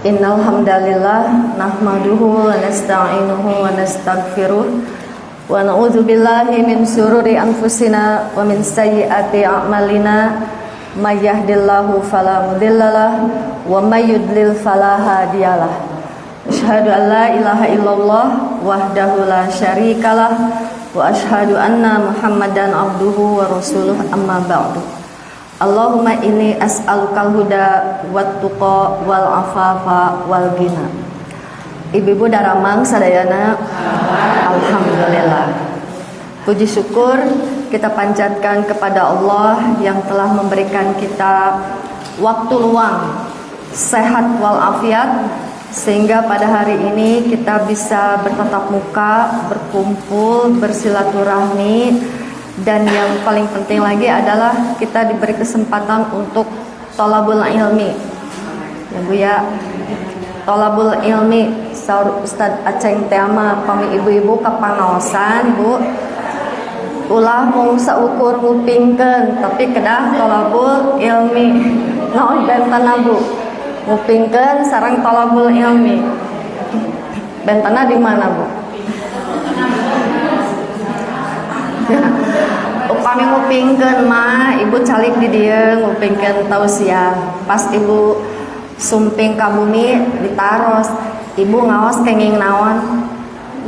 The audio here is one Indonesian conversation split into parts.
Innal hamdalillah nahmaduhu wa nasta'inuhu wa nastaghfiruh wa na'udzu billahi min syururi anfusina wa min sayyiati a'malina may yahdihillahu fala mudhillalah wa may yudlil fala hadiyalah. Asyhadu an la ilaha illallah wahdahu la syarikalah wa asyhadu anna Muhammadan abduhu wa rasuluh amma ba'du. Allahumma inni as'alukal huda wat tuqa wal afafa wal ghina. Ibu-ibu daramang sadayana, alhamdulillah. Puji syukur kita panjatkan kepada Allah yang telah memberikan kita waktu luang, sehat walafiat, sehingga pada hari ini kita bisa bertatap muka, berkumpul, bersilaturahmi. Dan yang paling penting lagi adalah kita diberi kesempatan untuk thalabul ilmi. Ya Bu ya, thalabul ilmi. Saur Ustaz Aceng tema pami ibu-ibu kapangaosan Bu. Ulah mung saukur ngupingkeun tapi kedah thalabul ilmi. Naon bentana Bu? Ngupingkeun sareng thalabul ilmi. Bentana di mana Bu? Upami ngupingkeun mah ibu calik di dieu ngupingkeun tausiah. Pas ibu sumping ka bumi ditaros, ibu ngaos kenging naon?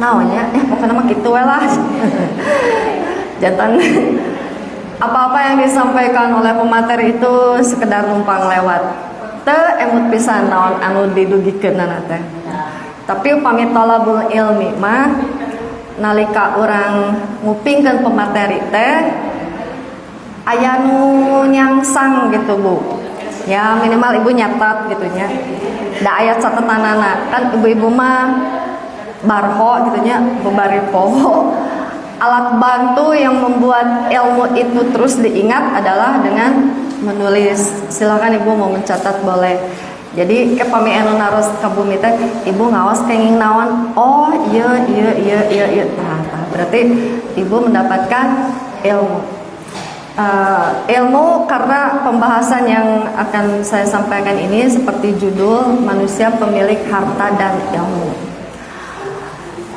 Naonnya? Pokoknya mah kitu we lah. Jantan apa-apa yang disampaikan oleh pemateri itu sekedar numpang lewat. Teu emut pisan naon anu didugikeunna teh. Tapi upami thalabul ilmi mah nalika orang ngupingkeun pemateri teh aya nu nyangsang gitu Bu. Ya minimal ibu nyatat gitu nya. Da aya catatanana kan ibu-ibu mah barho gitu nya, bebari poho. Alat bantu yang membuat ilmu itu terus diingat adalah dengan menulis. Silakan ibu mau mencatat boleh. Jadi kepami anu naros ka bumi teh ibu ngaos kenging naon? Oh, iya. Nah, berarti ibu mendapatkan ilmu. Ilmu karena pembahasan yang akan saya sampaikan ini seperti judul manusia pemilik harta dan ilmu.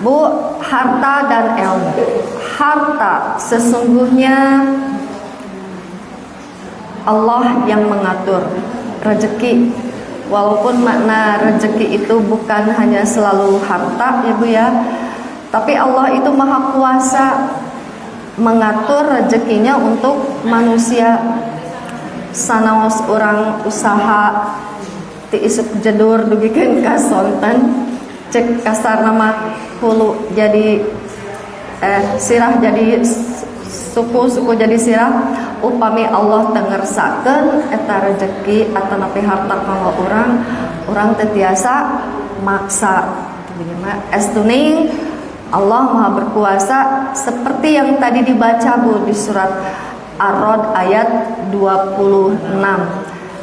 Bu, harta dan ilmu. Harta sesungguhnya Allah yang mengatur rezeki. Walaupun makna rezeki itu bukan hanya selalu harta ya Bu ya, tapi Allah itu maha kuasa mengatur rezekinya untuk manusia. Sanaos orang usaha ti isuk jedur dugikeun ka sonten, cek kasar nama hulu jadi sirah jadi suku jadi sirah. Upami Allah tengersakeun eta rezeki atanapi harta kalau orang tetiasa maksa. Estuning Allah Maha Berkuasa seperti yang tadi dibaca Bu di surat Ar-Ra'd ayat 26.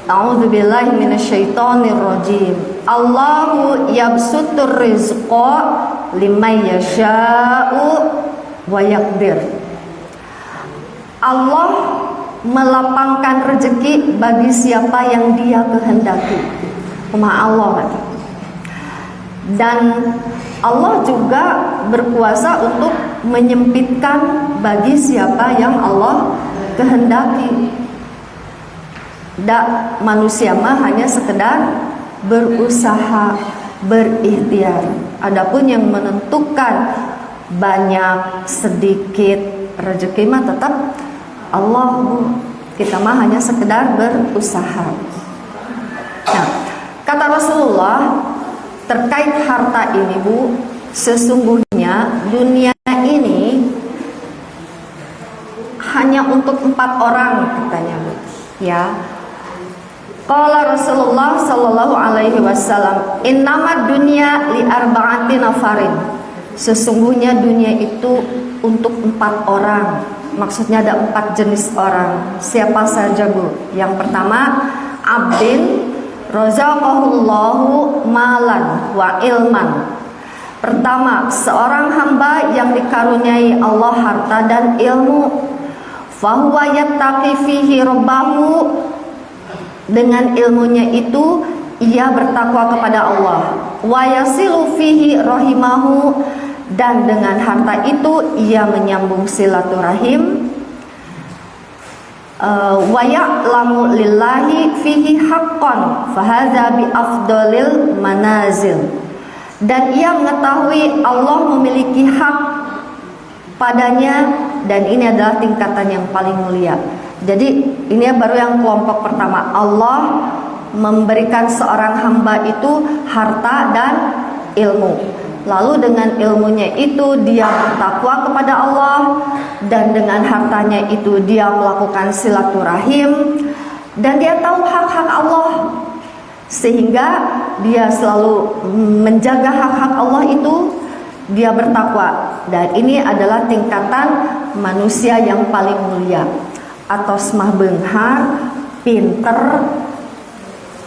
A'udzubillahi minasyaitonir rajim. Allahu yabsutur rizqa liman yasha'u wa yaqdir. Allah melapangkan rezeki bagi siapa yang Dia kehendaki. Allah. Dan Allah juga berkuasa untuk menyempitkan bagi siapa yang Allah kehendaki. Manusia mah hanya sekedar berusaha, berikhtiar. Adapun yang menentukan banyak sedikit rezeki mah tetap Allah Bu. Kita mah hanya sekedar berusaha. Nah, kata Rasulullah terkait harta ini Bu, sesungguhnya dunia ini hanya untuk 4 orang katanya Bu. Ya. Qala Rasulullah sallallahu alaihi wasallam, "Innamad dunya li arba'ati nafarin." Sesungguhnya dunia itu untuk 4 orang. Maksudnya ada 4 jenis orang. Siapa saja Bu? Yang pertama, abdin razaqahullahu malan wa ilman. Pertama, seorang hamba yang dikaruniai Allah harta dan ilmu. Fahuwa yattaqi fihi rabbahu. Dengan ilmunya itu ia bertakwa kepada Allah. Wa yasilu fihi rahimahu, dan dengan harta itu ia menyambung silaturahim. Wa ya'lamu lillahi fihi haqqan fahadza bi afdalil manazil, dan ia mengetahui Allah memiliki hak padanya, dan ini adalah tingkatan yang paling mulia. Jadi ini baru yang kelompok pertama. Allah memberikan seorang hamba itu harta dan ilmu. Lalu dengan ilmunya itu dia bertakwa kepada Allah, dan dengan hartanya itu dia melakukan silaturahim, dan dia tahu hak-hak Allah, sehingga dia selalu menjaga hak-hak Allah itu. Dia bertakwa, dan ini adalah tingkatan manusia yang paling mulia. Atos mah beunghar, pinter,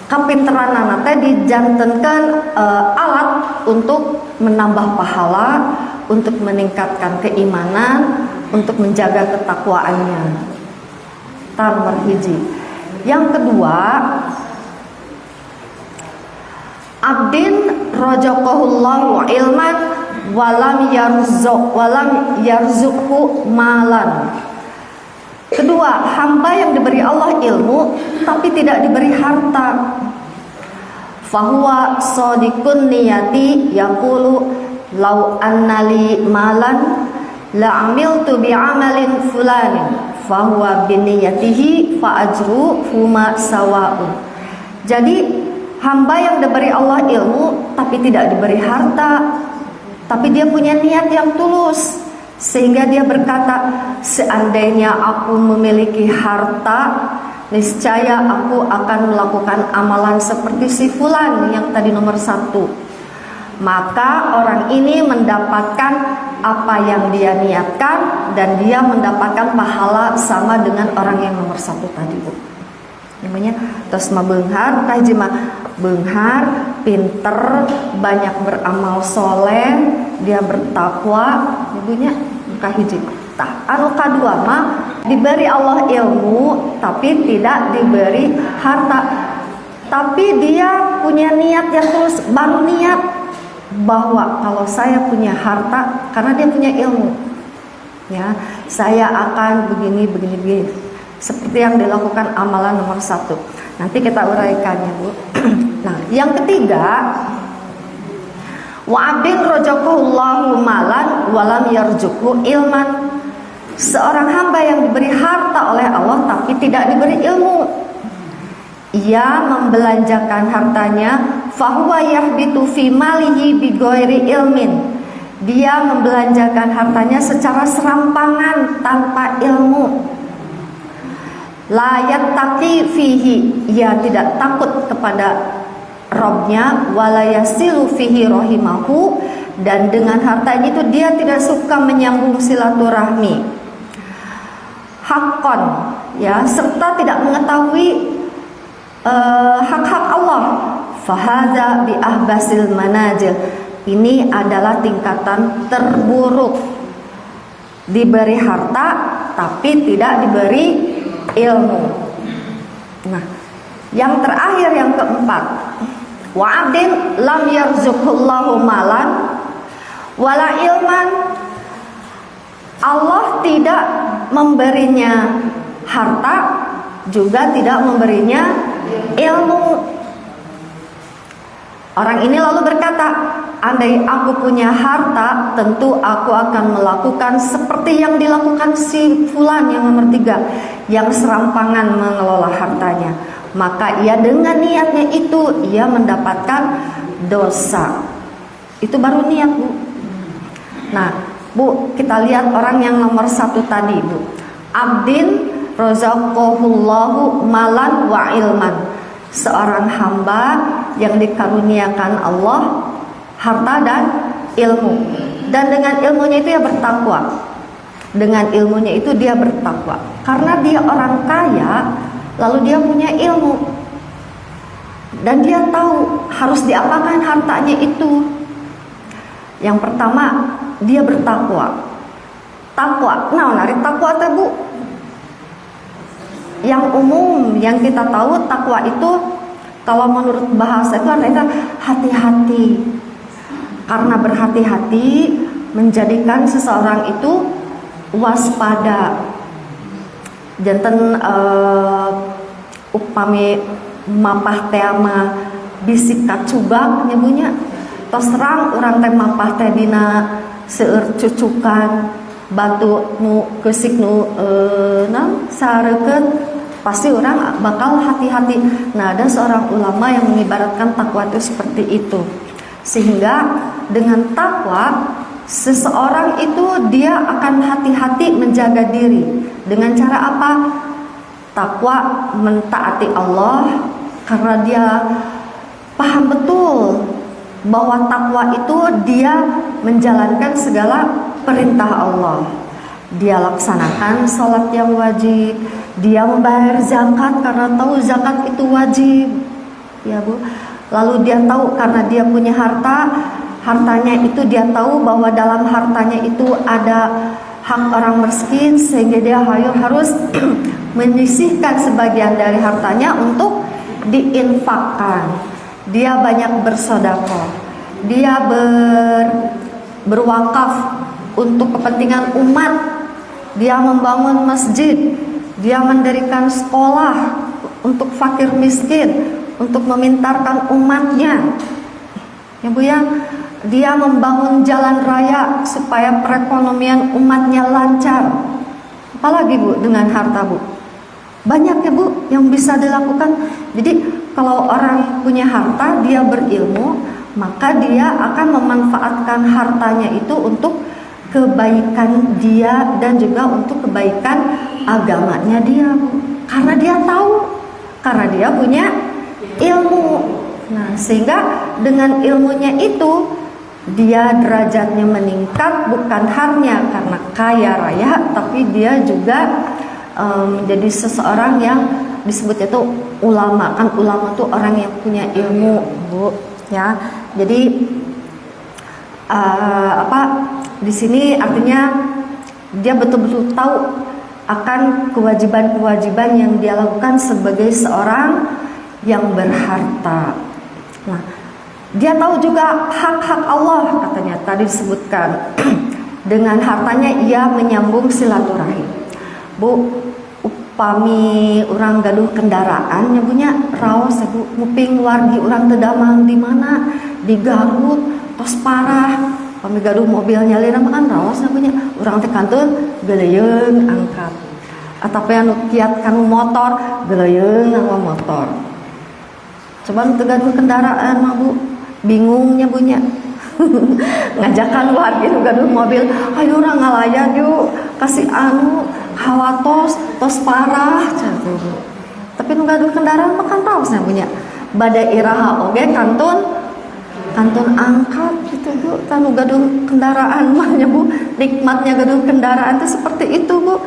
kapinteran teh dijantenkan alat untuk menambah pahala, untuk meningkatkan keimanan, untuk menjaga ketakwaannya. Nomor hiji. Yang kedua, abdin rajaqahullahu ilman walam yarzuqhu malan. Kedua, hamba yang diberi Allah ilmu tapi tidak diberi harta. Fahuwa shadiqun niyati yaqulu law annali malan la amiltu bi amalin fulanin fahuwa biniyatihi fa ajru huma sawa'un. Jadi hamba yang diberi Allah ilmu tapi tidak diberi harta, tapi dia punya niat yang tulus, sehingga dia berkata, seandainya aku memiliki harta, niscaya aku akan melakukan amalan seperti si fulan yang tadi nomor 1. Maka orang ini mendapatkan apa yang dia niatkan, dan dia mendapatkan pahala sama dengan orang yang nomor 1 tadi, Bu. Namanya tos mah beunghar, kahiji mah beunghar, pinter, banyak beramal soleh, dia bertakwa, ibunya kahiji. Tah, anu kadua mah diberi Allah ilmu tapi tidak diberi harta. Tapi dia punya niat yang tulus, baru niat bahwa kalau saya punya harta, karena dia punya ilmu, ya, saya akan begini. Seperti yang dilakukan amalan nomor 1. Nanti kita uraikannya, Bu. Nah, yang ketiga, wa'abdin rajaqahullahu malan walam yarzuqhu ilman. Seorang hamba yang diberi harta oleh Allah tapi tidak diberi ilmu. Ia membelanjakan hartanya, fahuwa yahbitu fi malihi bighairi ilmin. Dia membelanjakan hartanya secara serampangan tanpa ilmu. La yattaqi fihi, ia tidak takut kepada Robnya. Wala yasilu fihi rahimahu, dan dengan hartanya itu dia tidak suka menyambung silaturahmi. Haqqan, ya, serta tidak mengetahui hak-hak Allah. Fahadza bi ahbasil manazil, ini adalah tingkatan terburuk. Diberi harta tapi tidak diberi ilmu. Nah, yang terakhir, yang keempat, wa'abdin lam yarzuqullahu malan wala ilman. Allah tidak memberinya harta, juga tidak memberinya ilmu. Orang ini lalu berkata, andai aku punya harta, tentu aku akan melakukan seperti yang dilakukan si fulan yang nomor 3, yang serampangan mengelola hartanya. Maka ia dengan niatnya itu, ia mendapatkan dosa. Itu baru niat, Bu. Nah, Bu, kita lihat orang yang nomor 1 tadi, Bu. Abdin razaqahullahu malan wa ilman. Seorang hamba yang dikaruniakan Allah harta dan ilmu, dan dengan ilmunya itu dia bertakwa. Dengan ilmunya itu dia bertakwa karena dia orang kaya, lalu dia punya ilmu dan dia tahu harus diapakan hartanya itu. Yang pertama, dia bertakwa. Takwa, nah nari takwa teh, Bu. Yang umum yang kita tahu, takwa itu Kalau menurut bahasa itu artinya hati-hati. Karena berhati-hati menjadikan seseorang itu waspada. Janten upami mapah teh mah bisik kacubak nyebunya. Tos terang urang teh mapah teh dina seueur cucukan batu nu keusik nu sareukeun pasti orang bakal hati-hati. Nah, ada seorang ulama yang mengibaratkan takwa itu seperti itu. Sehingga dengan takwa seseorang itu dia akan hati-hati menjaga diri. Dengan cara apa? Takwa mentaati Allah karena dia paham betul bahwa takwa itu dia menjalankan segala perintah Allah. Dia laksanakan sholat yang wajib, dia membayar zakat karena tahu zakat itu wajib, ya Bu. Lalu dia tahu karena dia punya harta, hartanya itu dia tahu bahwa dalam hartanya itu ada hak orang miskin, sehingga dia harus menyisihkan sebagian dari hartanya untuk diinfakkan. Dia banyak bersedekah, dia berwakaf untuk kepentingan umat. Dia membangun masjid, dia mendirikan sekolah untuk fakir miskin, untuk memintarkan umatnya. Ya Bu ya, dia membangun jalan raya supaya perekonomian umatnya lancar. Apalagi Bu dengan harta Bu? Banyak ya Bu yang bisa dilakukan. Jadi kalau orang punya harta, dia berilmu, maka dia akan memanfaatkan hartanya itu untuk kebaikan dia dan juga untuk kebaikan agamanya dia, karena dia tahu, karena dia punya ilmu. Nah, sehingga dengan ilmunya itu dia derajatnya meningkat, bukan hanya karena kaya raya, tapi dia juga menjadi seseorang yang disebut itu ulama. Kan ulama itu orang yang punya ilmu, Bu, ya. Jadi di sini artinya dia betul-betul tahu akan kewajiban-kewajiban yang dia lakukan sebagai seorang yang berharta. Nah, dia tahu juga hak-hak Allah, katanya tadi disebutkan. Dengan hartanya ia menyambung silaturahim. Bu, upami orang gaduh kendaraan nyebunya raos Bu, nguping wargi orang tedamang di mana? Di Garut, tos parah. Kami gaduh mobil nyalina makan raos punya urang teh kantun geuleyeung angkat. Atape anu kiat kanu motor geuleyeung nganggo motor. Coba nu teu gaduh kendaraan mah Bu, bingungnya bunya. Ngajakan warga nu gaduh mobil, ayo urang ngalayan yuk, kasih anu hawa tos parah cenah Bu. Tapi nu gaduh kendaraan mah kan raosna punya. Bada iraha oge kantun angkat gitu Bu. Tanu gaduh kendaraan mahnya Bu, nikmatnya gaduh kendaraan itu seperti itu Bu.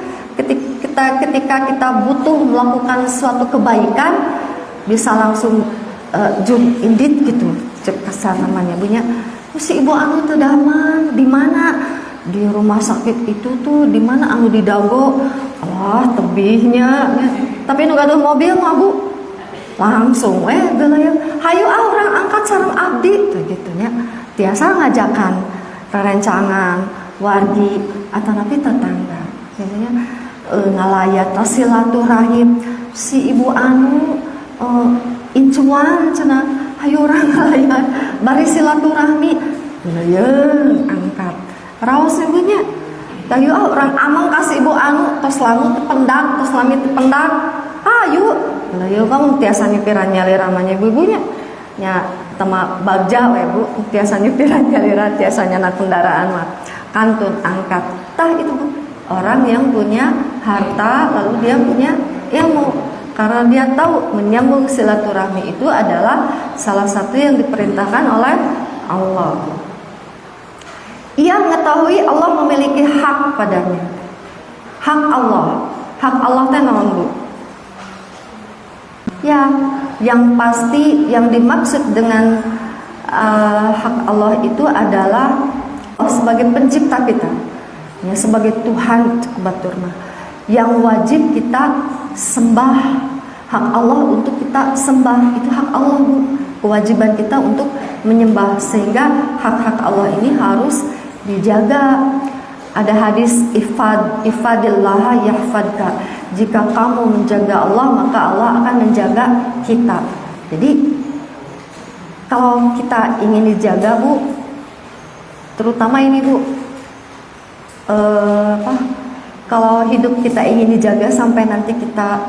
Ketika kita butuh melakukan suatu kebaikan, bisa langsung zoom indit gitu, cek kasar namanya punya. Si ibu anu teu daman di mana? Di rumah sakit itu tuh di mana anu di Dago. Wah, tebihnya. Tapi nu gaduh mobil mah Bu, langsung geuleung hayu urang angkat sareng abdi tuh gitu nya. Tiasa ngajakan rerencangan wargi atanapi tetangga gitu nya, ngalayat silaturahim. Si ibu anu incuan cenah hayu urang ngalayat bari silaturahmi geuleung angkat raos ibunya. Hayu urang amang kasih ibu anu tos lamu tependak, tos lami tependak. Ayo kamu tiasa nyupiran nyalira namanya ibu-ibunya nya tema bagja we Bu, tiasa nyupiran nyalira, tiasanya nak kendaraan mah kantun angkat. Tah itu Bu, orang yang punya harta lalu dia punya ilmu, karena dia tahu menyambung silaturahmi itu adalah salah satu yang diperintahkan oleh Allah. Ia mengetahui Allah memiliki hak padanya. Hak Allah teh naon Bu? Ya, yang pasti yang dimaksud dengan hak Allah itu adalah Allah sebagai pencipta kita, ya, sebagai Tuhan batur mah, yang wajib kita sembah, hak Allah untuk kita sembah, itu hak Allah Bu. Kewajiban kita untuk menyembah, sehingga hak-hak Allah ini harus dijaga. Ada hadis ifadillah yahfadka. Jika kamu menjaga Allah, maka Allah akan menjaga kita. Jadi kalau kita ingin dijaga Bu, terutama ini Bu, kalau hidup kita ingin dijaga sampai nanti kita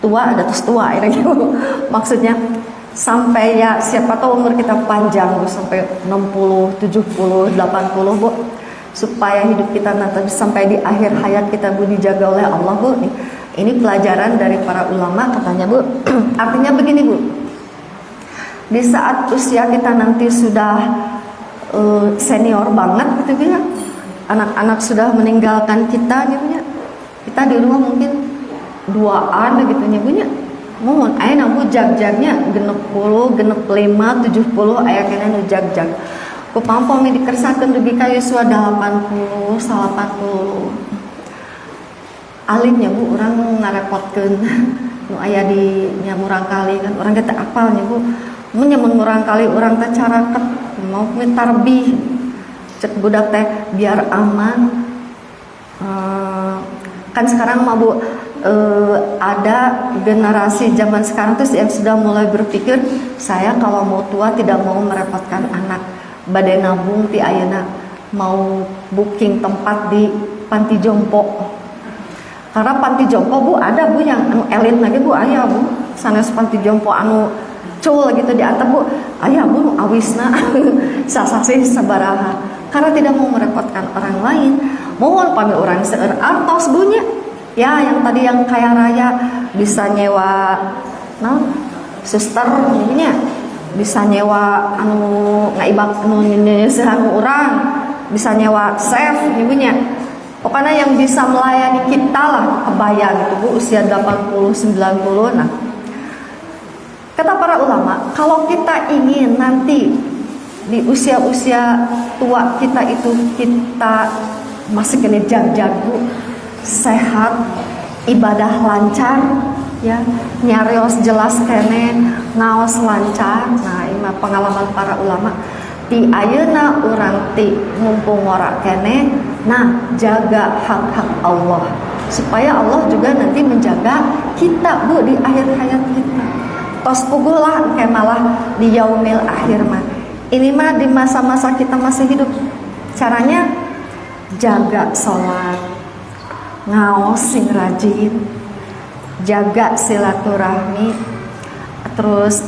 tua, ada terus tua akhirnya Bu. Maksudnya sampai ya siapa tahu umur kita panjang Bu, sampai 60, 70, 80 Bu, supaya hidup kita nanti sampai di akhir hayat kita Bu dijaga oleh Allah Bu. Ini pelajaran dari para ulama katanya Bu. Artinya begini Bu, di saat usia kita nanti sudah senior banget gitu ya, anak-anak sudah meninggalkan kita gitu ya, kita di rumah mungkin duaan gitu ya, mohon aya namu jag-jagnya genep 10, genep 5, 70 aya kena nu jag-jag. Ku pampong dikersakeun dugi ka yuswa 80, 80. Alimnya Bu urang ngarepotkeun nu aya di nya Murangkali kan urang teh apalnya Bu. Mun nyamun Murangkali urang teh caraket mau mitarbih. Cek budak teh biar aman. Kan sekarang mah Bu ada generasi zaman sekarang tuh yang sudah mulai berpikir, saya kalau mau tua tidak mau merepotkan anak, badai nabung ti ayeuna mau booking tempat di panti jompo. Karena panti jompo Bu ada Bu yang anu elit lagi Bu, aya Bu sanes panti jompo anu cul gitu di atap Bu, aya Bu nu awisna sasasih sabaraha. Karena tidak mau merepotkan orang lain, mohon pami orang seueur artos bunya. Ya, yang tadi yang kaya raya bisa nyewa suster nya, bisa nyewa anu ngaibak anu nyeusehan urang, bisa nyewa chef ibunya. Pokoknya yang bisa melayani kita lah, kebayang gitu Bu, usia 80, 90. Nah, kata para ulama, kalau kita ingin nanti di usia-usia tua kita itu kita masih kena jag-jag Bu, sehat, ibadah lancar, ya nyarios jelas kene, ngaos lancar. Nah, ini pengalaman para ulama. Di ayeuna urang ti mumpung ora kene, nah jaga hak-hak Allah supaya Allah juga nanti menjaga kita Bu di akhir hayat kita. Tos pugulah kayak malah di yaumil akhir mah. Ini mah di masa-masa kita masih hidup. Caranya jaga sholat, ngaos sing rajin, jaga silaturahmi, terus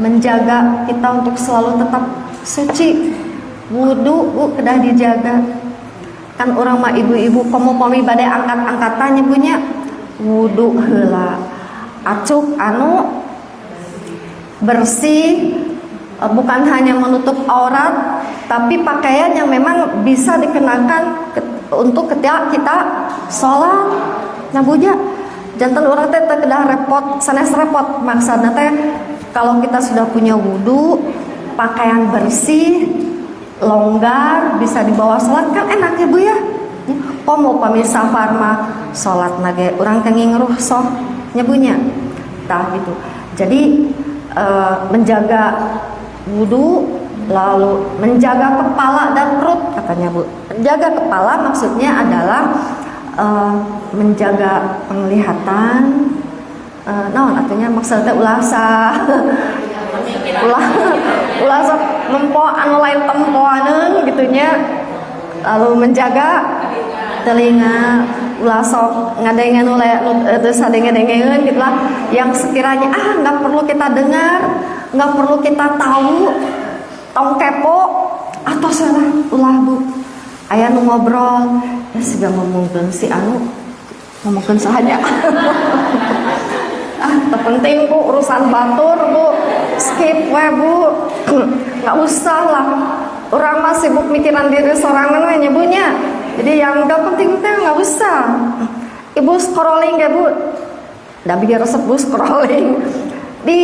menjaga kita untuk selalu tetap suci, wudu Bu kedah dijaga. Kan orang mah ibu-ibu komo-komi badai angkat-angkatannya punya wudu heula, acuk anu bersih, bukan hanya menutup aurat, tapi pakaian yang memang bisa dikenakan untuk ketika kita sholat. Nah buja jantan orang teh kedah repot, sanes repot maksudnya teh kalau kita sudah punya wudu, pakaian bersih, longgar, bisa dibawa sholat kan enak ya Bu ya. Komo pemirsa farma sholat nage orang kenging ruh soh nyebunya, tah gitu. Jadi menjaga wudu, lalu menjaga kepala dan perut katanya Bu. Menjaga kepala maksudnya adalah menjaga penglihatan, artinya maksudnya ulasa ulasa mempo anu lain tempoaneun gitunya. Lalu menjaga telinga, ulasok ngadengen oleh terus adengen-dengen gitulah yang sekiranya nggak perlu kita dengar, nggak perlu kita tahu, tong kepo atau salah ulah Bu aya nu ngobrol ya siga ngomongkeun si anu ngomongkeun sahaja terpenting Bu urusan batur Bu skip we Bu nggak usah lah, orang mah sibuk mikiran diri sorangan we nyebunya. Jadi yang gak penting teh nggak usah. Ibu scrolling ya Bu, nggak biar resep Bu scrolling di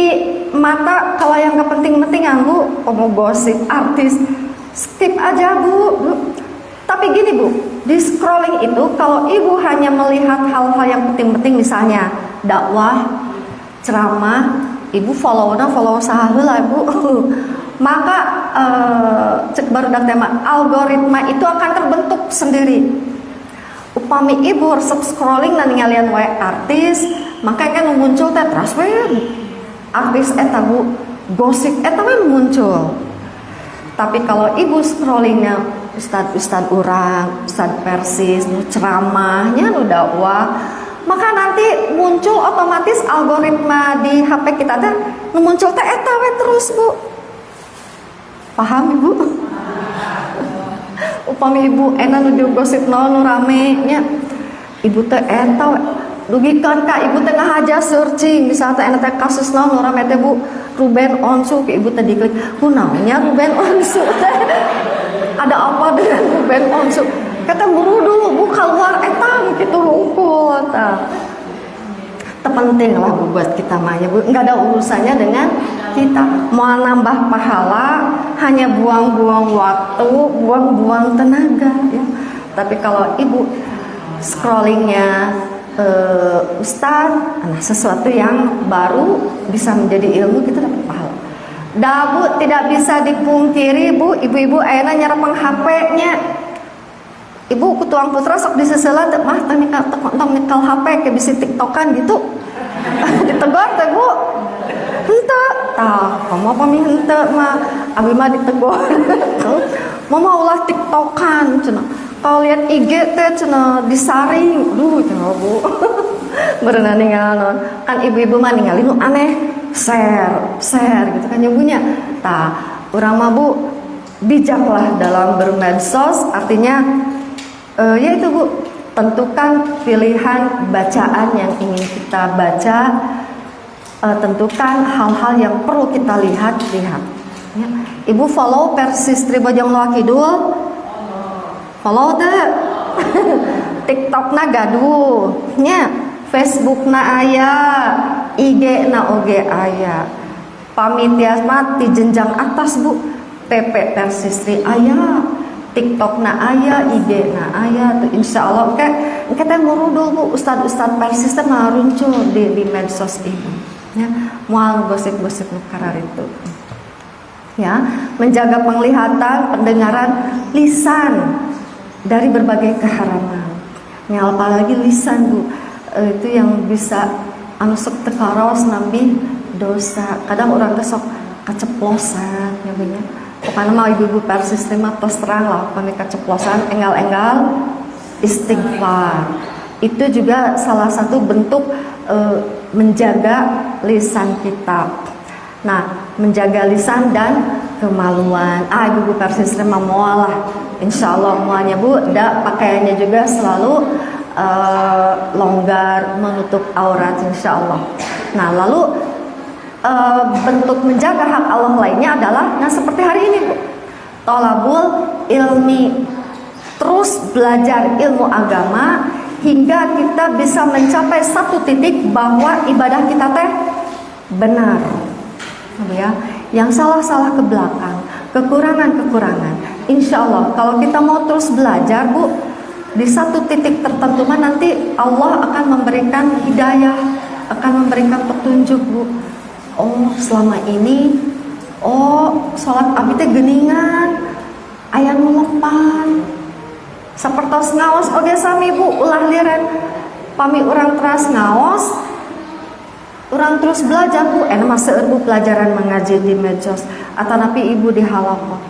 mata. Kalau yang gak penting-penting ya Bu, mau gosip artis skip aja Bu. Tapi gini Bu, di scrolling itu kalau ibu hanya melihat hal-hal yang penting-penting, misalnya dakwah, ceramah, ibu follow sahaheula ibu. Maka cek barudak tema algoritma itu akan terbentuk sendiri. Upami ibu resep scrolling dan ngalian wae artis, maka kan muncul teh terus we artis eta bu, gosip eta we muncul. Tapi kalau ibu scrollingnya ustad urang, ustad persis, nu ceramahnya nu dakwah, maka nanti muncul otomatis algoritma di HP kita teh nu muncul teh eta we terus bu. Paham ibu? Upami ibu enak nuju gosip nu rame nya, ibu teh eta dugikan ka ibu teh ngahaja searching bisa teh enak teh kasus nu rame teh bu Ruben Onsu ke ibu teh diklik kunaonnya Ruben Onsu teh ada apa dengan Ruben Onsu kata buru dulu bu keluar eta gitu rungkul tah terpenting lah bu buat kita mahnya bu, nggak ada urusannya dengan kita mau nambah pahala hanya buang-buang waktu, buang-buang tenaga ya. Tapi kalau ibu scrollingnya Ustaz, nah sesuatu yang baru bisa menjadi ilmu, kita dapat pahala. Bu, tidak bisa dipungkiri bu, ibu-ibu ayeuna nyarepeng HP-nya. Ibu kutuang putra sok disesela mah tong nyekel HP kayak bisa tiktokan gitu. Ditegur teh bu. Henteu tah, komo pami henteu mah abi mah ditegur. Mama ulah tiktokan cenah. Kalau lihat IG teh cenah disaring. Duh cenah bu. Berenang ninggalin kan ibu-ibu mah ninggalin nu aneh share gitu kan ibunya. Tah, urang mah bu bijaklah dalam bermedsos, artinya yaitu bu tentukan pilihan bacaan yang ingin kita baca, tentukan hal-hal yang perlu kita lihat ya. Ibu follow Persis Tribojong Loa Kidul, follow deh. TikTok na gaduh nya, Facebook na aya, IG na oge aya. Pamitias mati jenjang atas bu, PP Persis Tri aya, TikTok na aya, IG na aya tuh insyaallah kita ngurudul bu ustad-ustad Persis teh ngaruncul di medsos ibu. Ya, moal gosip-gosip nu karar itu. Ya, menjaga penglihatan, pendengaran, lisan dari berbagai keharaman. Ya, apalagi lisan bu, itu yang bisa anu sok tekaros nambi dosa. Kadang orang teh sok kaceplosan ya bu nya. Pokoknya mah ibu-ibu Persis mah terus terang lah pami kaceplosan enggal-enggal istighfar. Itu juga salah satu bentuk menjaga lisan kita. Nah, menjaga lisan dan kemaluan. Ibu-ibu Persis mah moal lah. Insyaallah moalnya bu, pakaiannya juga selalu longgar menutup aurat insyaallah. Nah, lalu bentuk menjaga hak Allah lainnya adalah seperti hari ini bu, tolabul ilmi, terus belajar ilmu agama hingga kita bisa mencapai satu titik bahwa ibadah kita teh benar ya. Yang salah-salah ke belakang, kekurangan insya Allah kalau kita mau terus belajar bu, di satu titik tertentu nanti Allah akan memberikan hidayah, akan memberikan petunjuk bu. Oh selama ini sholat abdi teh geuningan aya nu lepan sapertos ngaos oge sami bu ulah liren pami urang teras ngaos urang terus belajar bu mah seueur bu pelajaran mengaji di medsos atanapi ibu di halaqah.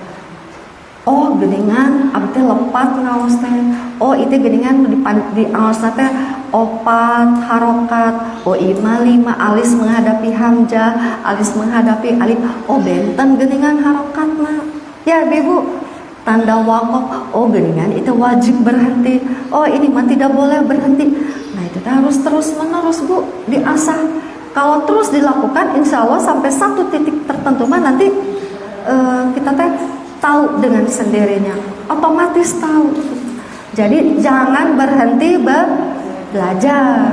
Oh geuningan abdi teh lepat ngaos teh. Oh itu geuningan di ngaos teh opat harokat. Oh ima 5 alis menghadapi hamzah, alis menghadapi alif. Oh benten geuningan harokat mah. Ya ibu tanda waqaf. Oh geuningan itu wajib berhenti. Oh ini mah tidak boleh berhenti. Nah itu harus terus menerus bu diasah. Kalau terus dilakukan insya Allah sampai satu titik tertentu mah nanti kita teh tahu dengan sendirinya, otomatis tahu. Jadi jangan berhenti belajar,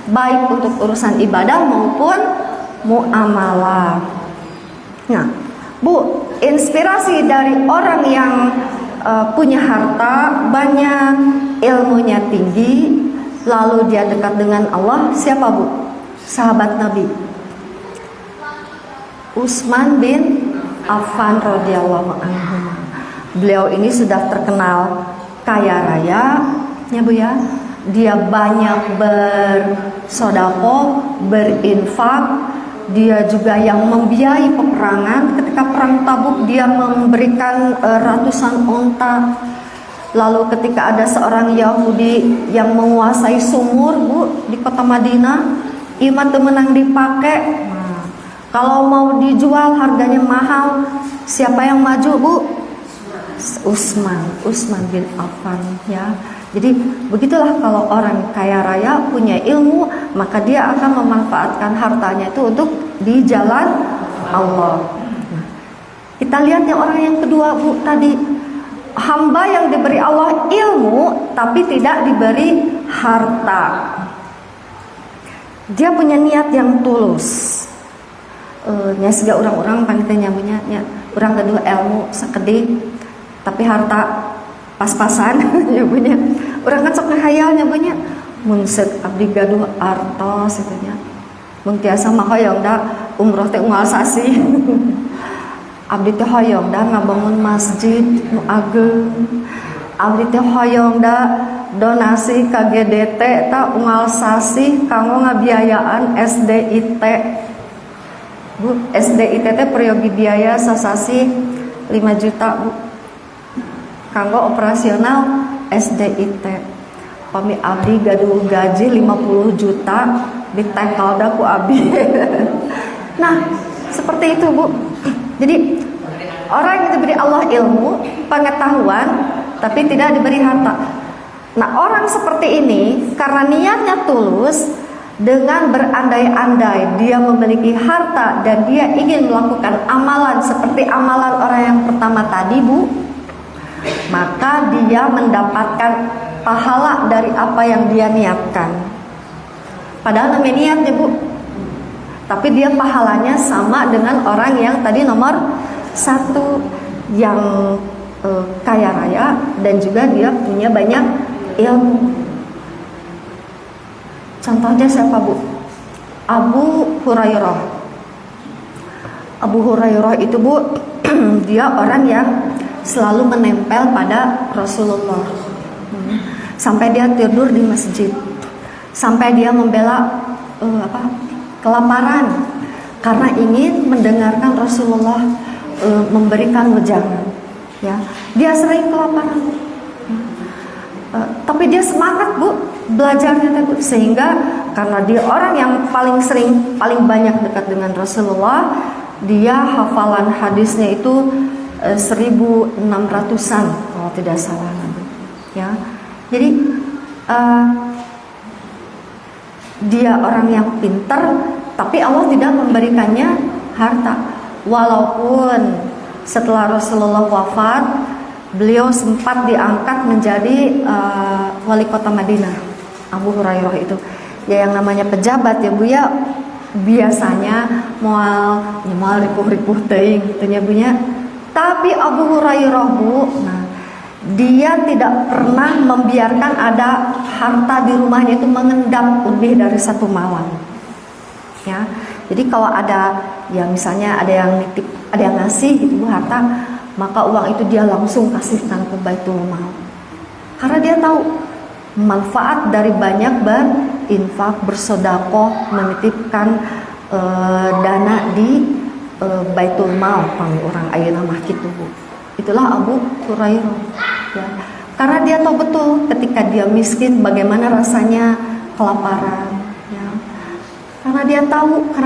baik untuk urusan ibadah maupun muamalah. Nah, bu, inspirasi dari orang yang punya harta banyak, ilmunya tinggi, lalu dia dekat dengan Allah, siapa bu? sahabat Nabi, Utsman bin Affan radhiyallahu anhu. Beliau ini sudah terkenal kaya raya, ya Bu ya. Dia banyak bersedekah, berinfak. Dia juga yang membiayai peperangan. Ketika perang Tabuk dia memberikan ratusan onta. Lalu ketika ada seorang Yahudi yang menguasai sumur, Bu, di kota Madinah, iman temenang dipakai. Nah, kalau mau dijual harganya mahal, siapa yang maju, Bu? Utsman bin Affan, ya. Jadi begitulah kalau orang kaya raya punya ilmu, maka dia akan memanfaatkan hartanya itu untuk di jalan Allah. Nah, kita lihat yang orang yang kedua, Bu, tadi hamba yang diberi Allah ilmu tapi tidak diberi harta. Dia punya niat yang tulus. Nya sega orang-orang panitia nyamunya nya urang gaduh ilmu sakedih tapi harta pas-pasan ya punya. Urang kan sok ngahayal nya punya mun seuk abdi gaduh artos gitu nya. Mun tiasa mah hoyong da umroh teh unggal sasi. Abdi teh hoyong da ngabangun masjid nu ageung. Abdi teh hoyong da donasi ka GDT ta unggal sasi kanggo ngabiayaan SDIT. Bu, SDIT teh periogi biaya sasasi 5 juta, Bu. Kanggo operasional SDIT. Pami abdi gaduh gaji 50 juta ditekel da ku abdi. Nah, seperti itu, Bu. Jadi orang yang diberi Allah ilmu, pengetahuan, tapi tidak diberi harta. Nah, orang seperti ini karena niatnya tulus, dengan berandai-andai dia memiliki harta dan dia ingin melakukan amalan seperti amalan orang yang pertama tadi, Bu, maka dia mendapatkan pahala dari apa yang dia niatkan. Padahal namanya niatnya, Bu, tapi dia pahalanya sama dengan orang yang tadi nomor 1 yang kaya raya dan juga dia punya banyak ilmu. Contohnya siapa, Bu? Abu Hurairah. Abu Hurairah itu, Bu, dia orang yang selalu menempel pada Rasulullah. Sampai dia tidur di masjid. Sampai dia membela kelaparan karena ingin mendengarkan Rasulullah memberikan wejangan. Ya, dia sering kelaparan. Tapi dia semangat, Bu, belajarnya, Bu, sehingga karena dia orang yang paling banyak dekat dengan Rasulullah, dia hafalan hadisnya itu 1600-an kalau tidak salah, Bu. Ya. Jadi dia orang yang pintar, tapi Allah tidak memberikannya harta. Walaupun setelah Rasulullah wafat, beliau sempat diangkat menjadi wali kota Madinah. Abu Hurairah itu ya yang namanya pejabat ya, Bu, ya biasanya moal ripuh-ripuh teuing gitu nya, Bu, nya. Tapi Abu Hurairah, Bu, nah dia tidak pernah membiarkan ada harta di rumahnya itu mengendap lebih dari 1 malam. Ya. Jadi kalau ada ya misalnya ada yang nitip, ada yang ngasih gitu, Bu, harta, maka uang itu dia langsung kasihkan ke Baitul Mal. Karena dia tahu manfaat dari banyak berinfak, bersedekah, menitipkan dana di Baitul Mal, pami orang ayeuna mah kitu, Bu. Itulah Abu Hurairah. Ya. Karena dia tahu betul ketika dia miskin bagaimana rasanya kelaparan. Ya. Karena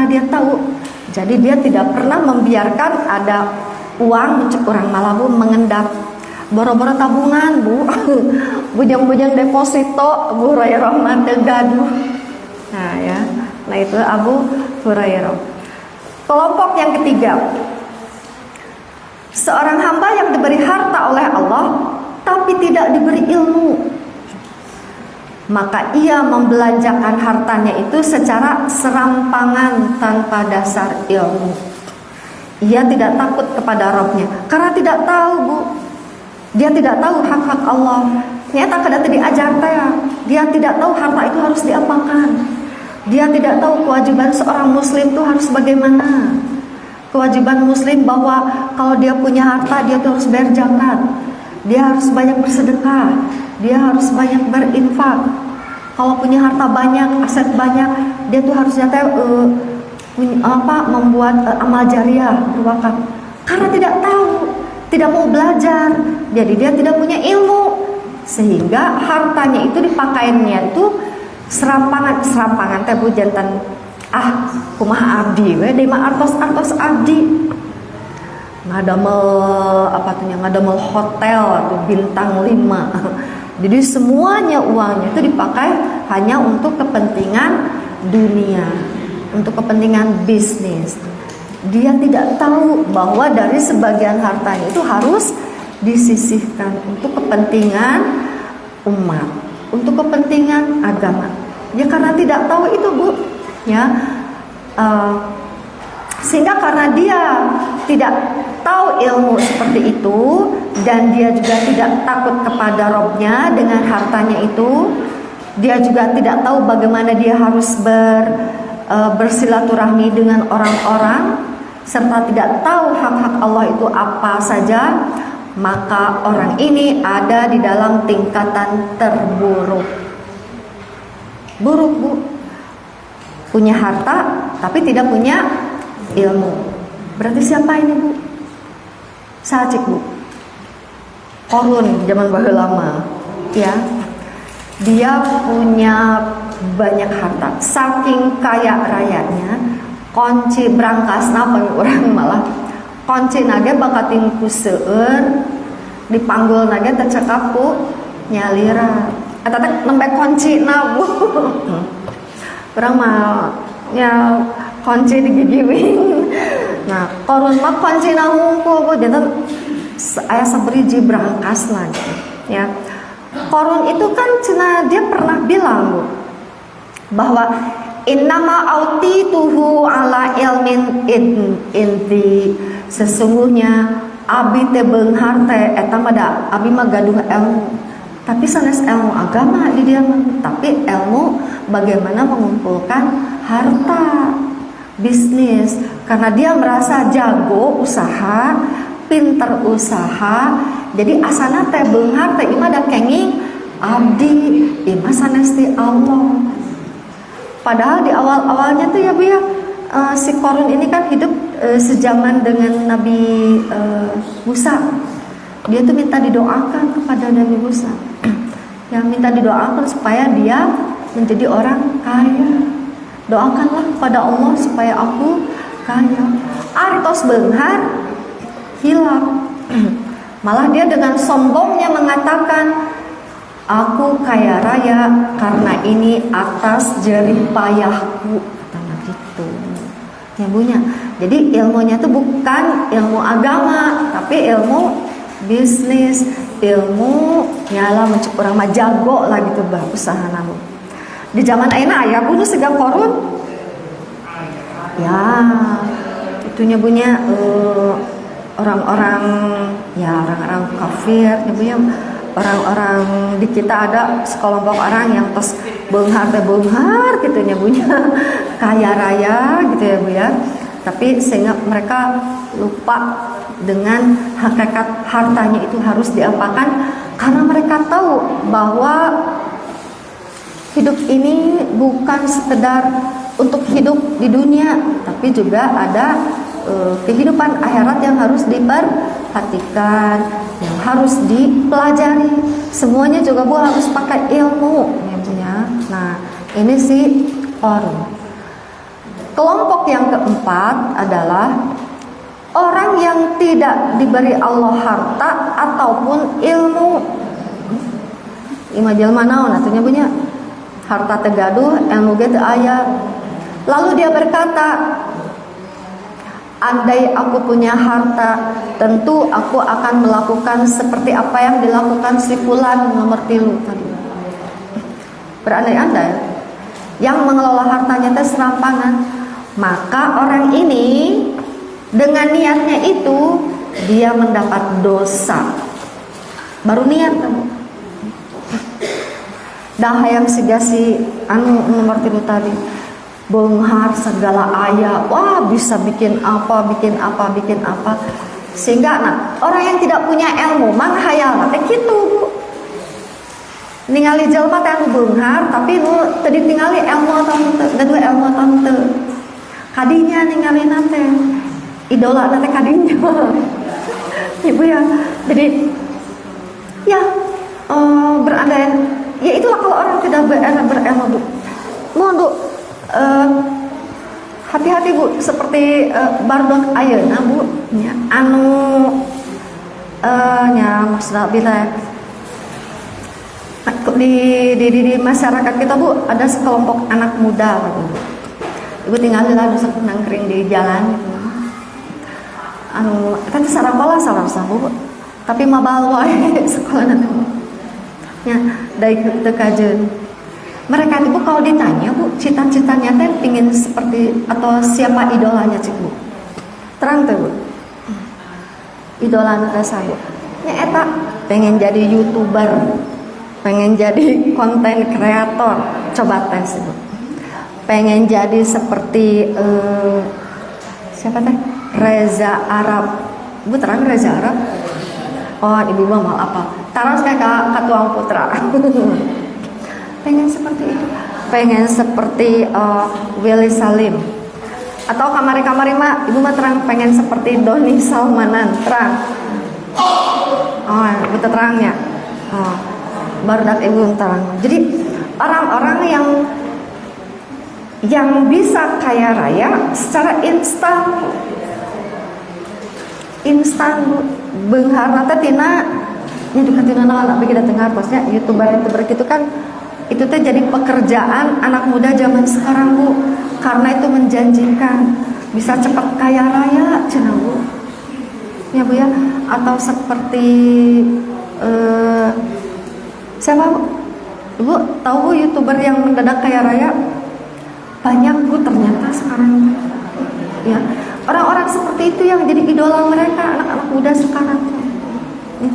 dia tahu. Jadi dia tidak pernah membiarkan ada uang cek orang Malabu mengendap. Boro-boro tabungan, Bu. Bujang-bujang deposito Abu Hurairah mah teu gaduh. Nah, ya. Nah, itu Abu Hurairah. Kelompok yang ketiga. Seorang hamba yang diberi harta oleh Allah tapi tidak diberi ilmu, maka ia membelanjakan hartanya itu secara serampangan tanpa dasar ilmu. Ia tidak takut kepada Rabb-nya karena tidak tahu, Bu. Dia tidak tahu hak-hak Allah. Ternyata kada diajar teh. Dia tidak tahu harta itu harus diapakan. Dia tidak tahu kewajiban seorang muslim itu harus bagaimana. Kewajiban muslim bahwa kalau dia punya harta, dia tuh harus bayar zakat, dia harus banyak bersedekah, dia harus banyak berinfak. Kalau punya harta banyak, aset banyak, dia tuh harusnya membuat amal jariah, berwakaf. Karena tidak tahu, tidak mau belajar, jadi dia tidak punya ilmu, sehingga hartanya itu dipakainya itu serampangan teh bu jantan kumaha abdi we deui mah artos abdi ngadamel hotel atau bintang 5. Jadi semuanya uangnya itu dipakai hanya untuk kepentingan dunia, untuk kepentingan bisnis. Dia tidak tahu bahwa dari sebagian hartanya itu harus disisihkan untuk kepentingan umat, untuk kepentingan agama. Ya karena tidak tahu itu bu, ya sehingga karena dia tidak tahu ilmu seperti itu dan dia juga tidak takut kepada Robnya dengan hartanya itu, dia juga tidak tahu bagaimana dia harus bersilaturahmi dengan orang-orang, serta tidak tahu hak-hak Allah itu apa saja, maka orang ini ada di dalam tingkatan terburuk. Buruk bu, punya harta tapi tidak punya ilmu. Berarti siapa ini bu? Sacik bu, Korun zaman baheula lama, ya. Dia punya banyak harta, saking kaya rayanya, kunci berangkasna orang malah kunci nage bakatin ku seueur, dipanggul nage tercekap ku nyalira. Eta teh nembe kunci na bu. Urang mah nya kunci digigiwing. Nah, Korun mah kunci na hungkul bu, jantan aya sabriji berangkas lagi, ya. Korun itu kan cenah dia pernah bilang bu, bahwa innama autituhu ala ilmin inti, sesungguhnya abi teh beunghar teh eta mah da abi mah gaduh ilmu, tapi sanes ilmu agama di dia mah, tapi ilmu bagaimana mengumpulkan harta, bisnis, karena dia merasa jago usaha, pinter usaha, jadi asana teh beunghar teh imah da kenging abdi, imah sanes ti Allah. Padahal di awal-awalnya tuh ya bu ya, si Korun ini kan hidup sejaman dengan Nabi Musa. Dia tuh minta didoakan kepada Nabi Musa, yang minta didoakan supaya dia menjadi orang kaya. Doakanlah kepada Allah supaya aku kaya. Aritos beunghar hilang. Malah dia dengan sombongnya mengatakan, aku kaya raya karena ini atas jerih payahku, katanya gitu. Ya bunya. Jadi ilmunya itu bukan ilmu agama, tapi ilmu bisnis, ilmu nyala mencuk orang mah jago lah gitu bah usaha namu. Di zaman ayeuna aya bunuh siga Korun. Ya, itunya bunya orang-orang kafir, ibunya orang-orang di kita ada sekelompok orang yang terus beunghar gitu nyabunya kaya raya gitu ya bu ya, tapi sehingga mereka lupa dengan hakikat hartanya itu harus diapakan, karena mereka tahu bahwa hidup ini bukan sekedar untuk hidup di dunia, tapi juga ada kehidupan akhirat yang harus diperhatikan, yang harus dipelajari. Semuanya juga bu harus pakai ilmu ya. Nah ini sih Korun. Kelompok yang keempat adalah orang yang tidak diberi Allah harta ataupun ilmu. Imajal manaon atunya punya harta tegaduh, ilmu ge teu aya. Lalu dia berkata, andai aku punya harta, tentu aku akan melakukan seperti apa yang dilakukan si fulan nomor 3 tadi. Berandai-andai yang mengelola hartanya teh serampangan, maka orang ini dengan niatnya itu dia mendapat dosa. Baru niat kamu. Dah hayang siga si anu nomor 3 tadi. benghar segala ayah, wah bisa bikin apa, sehingga orang yang tidak punya ilmu mang hayal teh kitu Bu, ningali jelma teh anu benghar tapi nu teu ditingali ilmu atau teu ilmu atau teu kadinya ningali teh idola teh kadinya Ibu ya. Jadi ya berandai ya itulah kalau orang tidak berilmu Bu. Mohon Bu hati-hati Bu, seperti bardot ayeuna Bu ya, anu nya maksudna bila di masyarakat kita Bu ada sekelompok anak muda Bu. Ibu tinggal lah bisa nangkring di jalan gitu. Anu kan sarakola Bu, tapi mabal wae sekolah nanti ya dari teu kajeun. Mereka itu Bu kalau ditanya Bu, cita-citanya teh ingin seperti atau siapa idolanya cik Bu? Terang tuh Bu. Idolana teh Bu. Nya eta pengen jadi YouTuber, pengen jadi konten kreator, coba tes Bu. Pengen jadi seperti siapa teh? Reza Arab. Bu terang Reza Arab. Oh, ibu mah mal apa? Taros kayak Katuang Putra. Pengen seperti itu, pengen seperti Willy Salim, atau kamari-kamari mah ibu mah terang pengen seperti Doni Salmanan terang. Oh, betul terangnya. Oh, baru dat ibu terang. Jadi orang-orang yang bisa kaya raya secara instan benghar nanti tina ini juga tina nak bikin dengar bosnya youtuber gitu kan. Itu teh jadi pekerjaan anak muda zaman sekarang Bu, karena itu menjanjikan bisa cepat kaya raya cenah Bu. Ya Bu ya, atau seperti siapa Bu? Tahu Bu YouTuber yang mendadak kaya raya? Banyak Bu ternyata sekarang. Ya, orang-orang seperti itu yang jadi idola mereka anak-anak muda sekarang. Ya.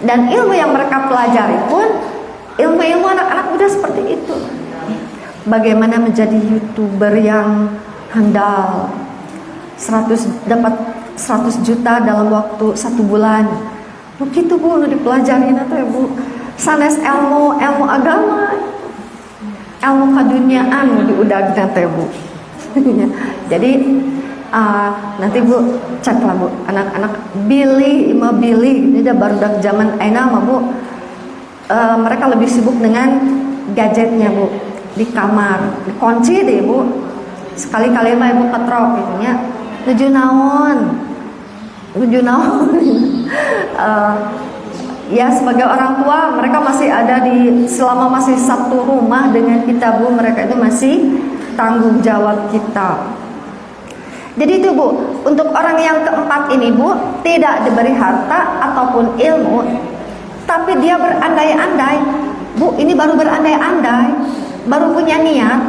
Dan ilmu yang mereka pelajari pun ilmu anak-anak muda seperti itu. Bagaimana menjadi YouTuber yang handal, dapat 100 juta dalam waktu 1 bulan. Begitu Bu, dipelajari nanti Bu. Sanes ilmu agama, ilmu keduniaan diudag nanti Bu. Jadi nanti Bu cek lah Bu, anak-anak Billy, ini udah barudak zaman ayeuna mah Bu. Mereka lebih sibuk dengan gadgetnya Bu, di kamar dikunci deh Bu, sekali-kali mah Ibu ketrok gitu nya nuju naon ya sebagai orang tua mereka masih ada selama masih satu rumah dengan kita Bu, mereka itu masih tanggung jawab kita. Jadi itu Bu, untuk orang yang keempat ini Bu, tidak diberi harta ataupun ilmu, tapi dia berandai-andai Bu, ini baru berandai-andai, baru punya niat.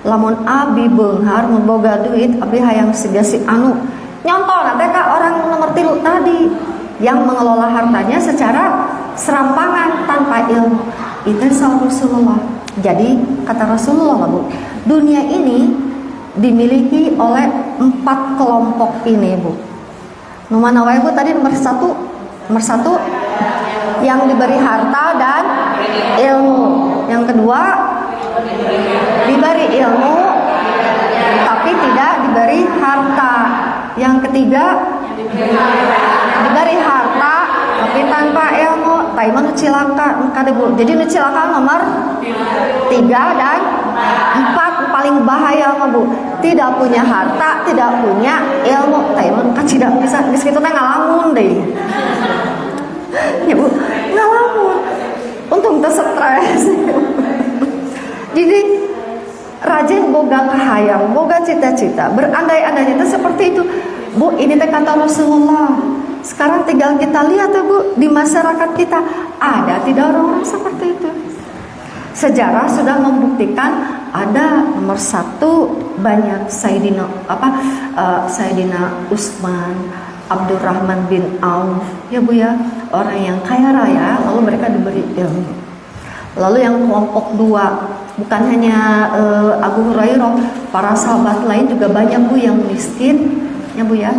Lamun abi beunghar memboga duit, abi hayang siga si anu nyontoh nanti Kak orang nomor 3 tadi yang mengelola hartanya secara serampangan tanpa ilmu. Itu Rasulullah. Jadi kata Rasulullah Bu, dunia ini dimiliki oleh 4 kelompok ini Bu. Nomor wae Bu tadi nomor satu yang diberi harta dan ilmu. Yang kedua diberi ilmu tapi tidak diberi harta. Yang ketiga diberi harta tapi tanpa ilmu. Tai mah cilaka kada Bu. Jadi nu cilaka nomor 3 dan 4 paling bahaya mah Bu. Tidak punya harta, tidak punya ilmu. Tai mah tidak bisa di situ teh ngalamun deh. Ya Bu, ngalamun. Untung teu stres. Jadi rajin boga kahayang, boga cita-cita, berandai-andainya itu seperti itu. Bu, ini teh kata Rasulullah. Sekarang tinggal kita lihat ya Bu, di masyarakat kita ada tidak orang-orang seperti itu. Sejarah sudah membuktikan ada nomor 1 banyak Sayyidina Utsman, Abdurrahman bin Auf, ya Bu ya, orang yang kaya raya, lalu mereka diberi ilmu. Lalu yang kelompok 2 Bukan hanya Abu Hurairah, para sahabat lain juga banyak Bu yang miskin, ya Bu ya.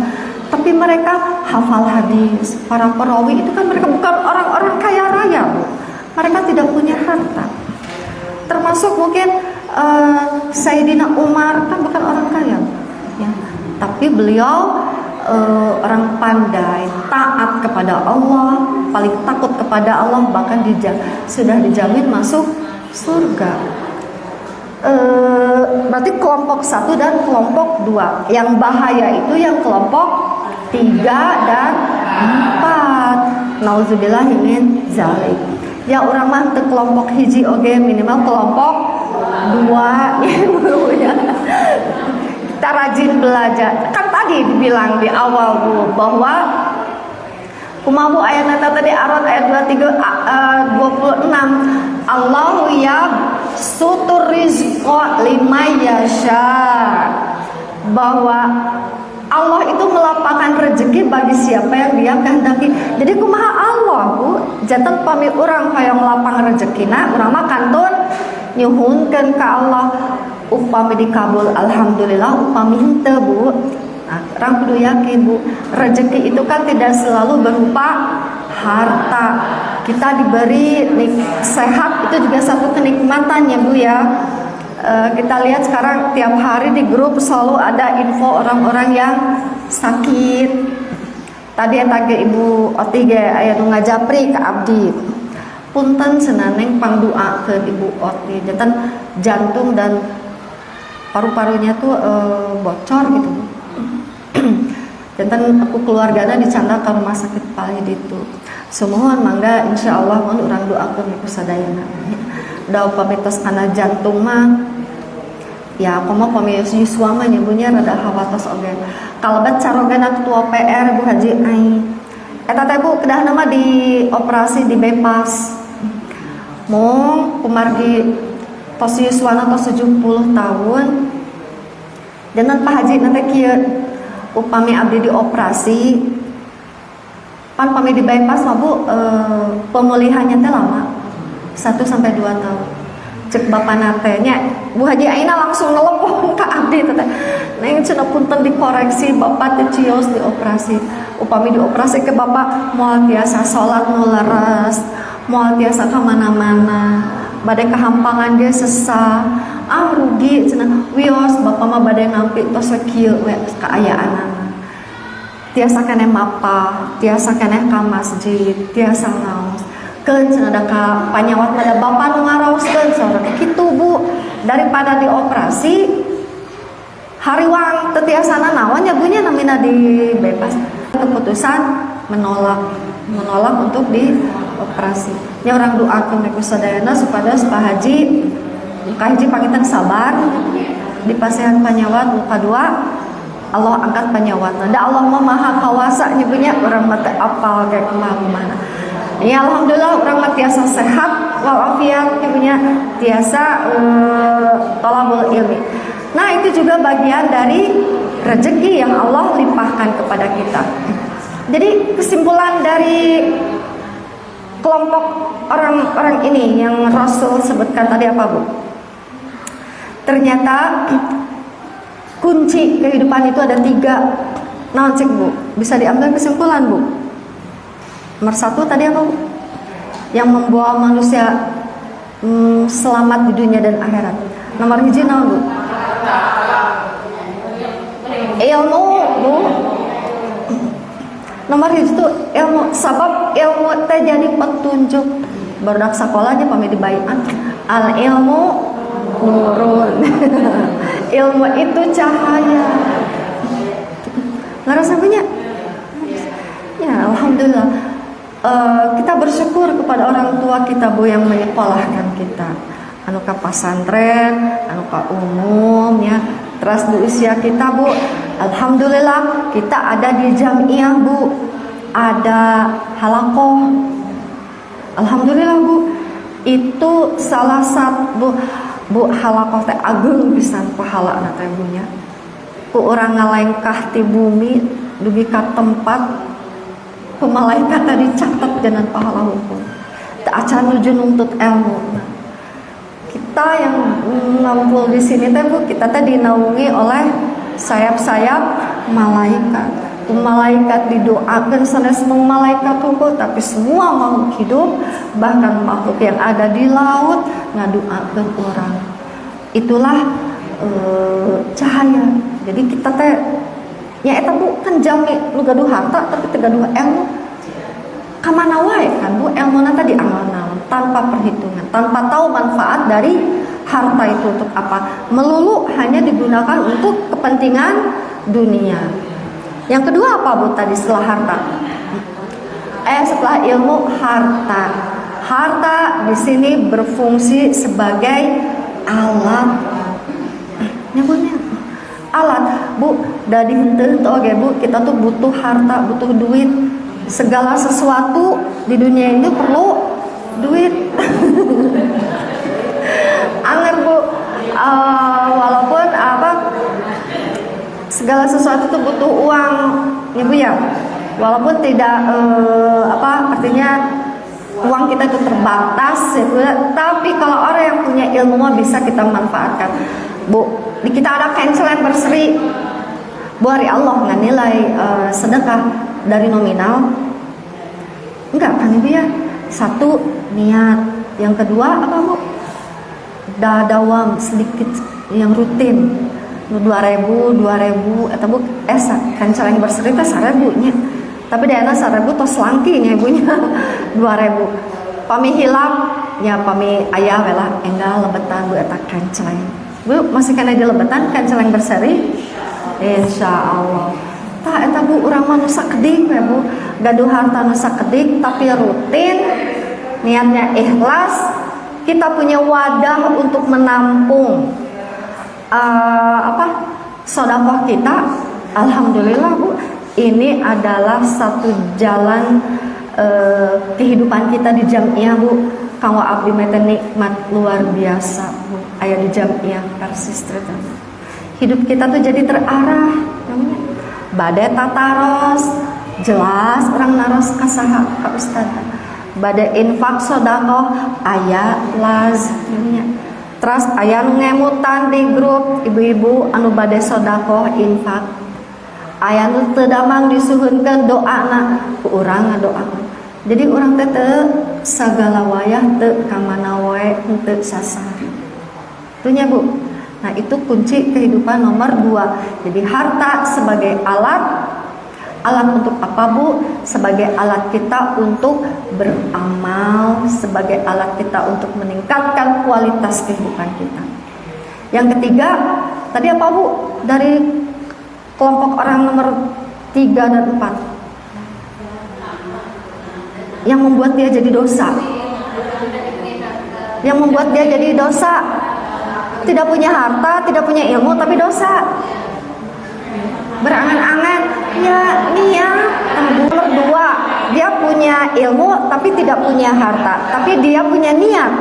Tapi mereka hafal hadis. Para perawi itu kan mereka bukan orang-orang kaya raya Bu. Mereka tidak punya harta. Termasuk mungkin Sayyidina Umar kan bukan orang kaya, ya. Tapi beliau orang pandai, taat kepada Allah, paling takut kepada Allah, bahkan sudah dijamin masuk surga. Berarti kelompok 1 dan kelompok 2. Yang bahaya itu yang kelompok 3 dan 4. Nauzubillahi min zalik. Ya orang mah teu kelompok hiji oge, minimal kelompok 2 ya. Kita rajin belajar. Kan tadi dibilang di awal Bu bahwa kumaha ayat tadi Arad ayat 26 Allahu ya sutur rizqa liman yasha, bahwa Allah itu melapangkan rezeki bagi siapa yang Dia kehendaki. Jadi kumaha Allah Bu janten pami urang hayang lapang rezekina, urang mah kantun nyuhunkeun ka Allah. Upami dikabul alhamdulillah, upami henteu Bu. Nah, orang kudu yakin Bu, rezeki itu kan tidak selalu berupa harta. Kita diberi sehat itu juga satu kenikmatan ya Bu ya. Kita lihat sekarang tiap hari di grup selalu ada info orang-orang yang sakit. Tadi Ibu Oti ge aya nu ngajapri ka abdi. Punten senaneng pangduakeun Ibu Oti, jantung dan paru-parunya tuh bocor gitu Bu. Jantan aku keluargana dicanda ke rumah sakit Palid itu. Semohon mangga insya Allah mohon urang doakeun ku sadayana. Da upami tos kana jantung mah ya komo pami Yuswa mah nyebunya rada hawatos oge. Kalebet carogana ketua PR Bu Haji Ai. Eta teh Bu kedah nama di operasi di bypass. Mong kumargi tos Yuswana tos 70 tahun. Jantan Pak Haji nanti kieu upami abdi dioperasi pan pami di bypass mah Bu pemulihannya teh lama 1-2 tahun. Cek bapana teh nya Bu Haji Aina langsung nelpon ka abdi teh neng cenah punten dikoreksi bapak teh cios dioperasi. Upami dioperasi ke bapak moal tiasa salat nu leres, moal tiasa ka mana-mana, bade kahampangan ge sesah. Rugi cenah wios bapak mah bade ngampi tos kieu we kaayaanana. Tiasa keneh mapa, tiasa keneh ka masjid, tiasa ngaos. Keun cenah da ka panyawat pada bapak nu ngaraoskeun saurana kitu Bu. Daripada dioperasi hariwang teu tiasana naon nya bunya namina di bypass. Keputusan menolak untuk dioperasi. Nya orang doakeun ku sadayana supados Pak Haji Kahiji pangitan sabar di pasihan panyawat muka 2 Allah angkat panyawatna. Da Allah mah maha kawasa nyebutnya orang mata apal kayak kemana. Ya alhamdulillah orang mah tiasa sehat walafiat nyebutnya tiasa tolabul ilmi. Nah itu juga bagian dari rezeki yang Allah limpahkan kepada kita. Jadi kesimpulan dari kelompok orang-orang ini yang Rasul sebutkan tadi apa Bu? Ternyata kunci kehidupan itu ada 3. Nah cek Bu, bisa diambil kesimpulan Bu. Nomor 1 tadi apa Bu? Yang membawa manusia selamat di dunia dan akhirat. Nomor 1 naon Bu? Ilmu Bu. Nomor 1 itu ilmu, sabab ilmu teh jadi petunjuk. Barudak sekolahnya pami dibaikan al ilmu nurun. Ilmu itu cahaya. Ngerasa punya? Ya alhamdulillah. Kita bersyukur kepada orang tua kita Bu yang menyekolahkan kita. Anu ka pasantren, anu ka umum ya. Terus di usia kita Bu, alhamdulillah kita ada di jamiah Bu. Ada halakoh. Alhamdulillah Bu. Itu salah satu Bu halakoh teh agung pisan pahalana teh Bu nya. Ku urang ngalengkah ti bumi dugi ka tempat pemalaikat tadi catat dengan pahala hukum. Teu acan nuju nuntut ilmu. kita yang ngumpul di sini teh Bu, kita teh dinaungi oleh sayap-sayap malaikat. Malaikat didoakan sanes malaikat hukum, tapi semua makhluk hidup, bahkan makhluk yang ada di laut ngadoakeun orang. Itulah cahaya. Jadi kita teh nya eta Bu kan jami nu gaduh harta tapi teu gaduh ilmu. Kamana wae kan Bu, ilmuna tadi amal-amal tanpa perhitungan, tanpa tahu manfaat dari harta itu untuk apa. Melulu hanya digunakan untuk kepentingan dunia. Yang kedua apa Bu tadi setelah harta? Setelah ilmu, harta. Harta di sini berfungsi sebagai alat. Nyebutnya alat Bu, dari henteu oge Bu, kita tuh butuh harta, butuh duit. Segala sesuatu di dunia ini perlu duit. Anger Bu, walaupun segala sesuatu itu butuh uang ya Bu ya. Walaupun tidak artinya uang kita itu terbatas ya Bu, tapi kalau orang yang punya ilmu bisa kita manfaatkan Bu. Di kita ada cancel berseri Bu, hari Allah nggak nilai sedekah dari nominal enggak kan Ibu ya. Satu, niat. Yang kedua apa Bu? Dawam sedikit yang rutin 2.000 atau Bu cancel yang berseri teh 1.000 nya. Tapi dana 1.000 tos langking ya Ibunya. 2.000 pami hilap ya, pami ayah lah enggal lebetan Bu eta cancel. Bu masih kena di lebetan cancel yang berseri insyaallah. Tah eta Bu urang mah nu sakedik ya Bu, gaduh harta nu sakedik tapi rutin, niatnya ikhlas, kita punya wadah untuk menampung sedekah kita. Alhamdulillah Bu, ini adalah satu jalan kehidupan kita di jamiah Bu. Kanggo abdi mete nikmat luar biasa Bu, aya di jamiah Persis Street. Hidup kita tuh jadi terarah namanya. Bade tataros, jelas orang naros kasaha ka ustad. Bade infak sedekah aya las namanya. Terus aya nu ngemutan di grup ibu-ibu anu bade sedekah infak. Aya nu teu damang disuhunkeun doana ku urang ngadoakeun. Jadi urang teh teu sagala wayah teu ka mana wae henteu sasar. Itu nya Bu. Nah itu kunci kehidupan nomor 2. Jadi harta sebagai alat untuk apa Bu? Sebagai alat kita untuk beramal, sebagai alat kita untuk meningkatkan kualitas kehidupan kita. Yang ketiga tadi apa Bu? Dari kelompok orang nomor 3 dan 4 yang membuat dia jadi dosa. Yang membuat dia jadi dosa, tidak punya harta, tidak punya ilmu, tapi dosa. Berangan-angan, ya niat. Nomor 2, dia punya ilmu, tapi tidak punya harta, tapi dia punya niat.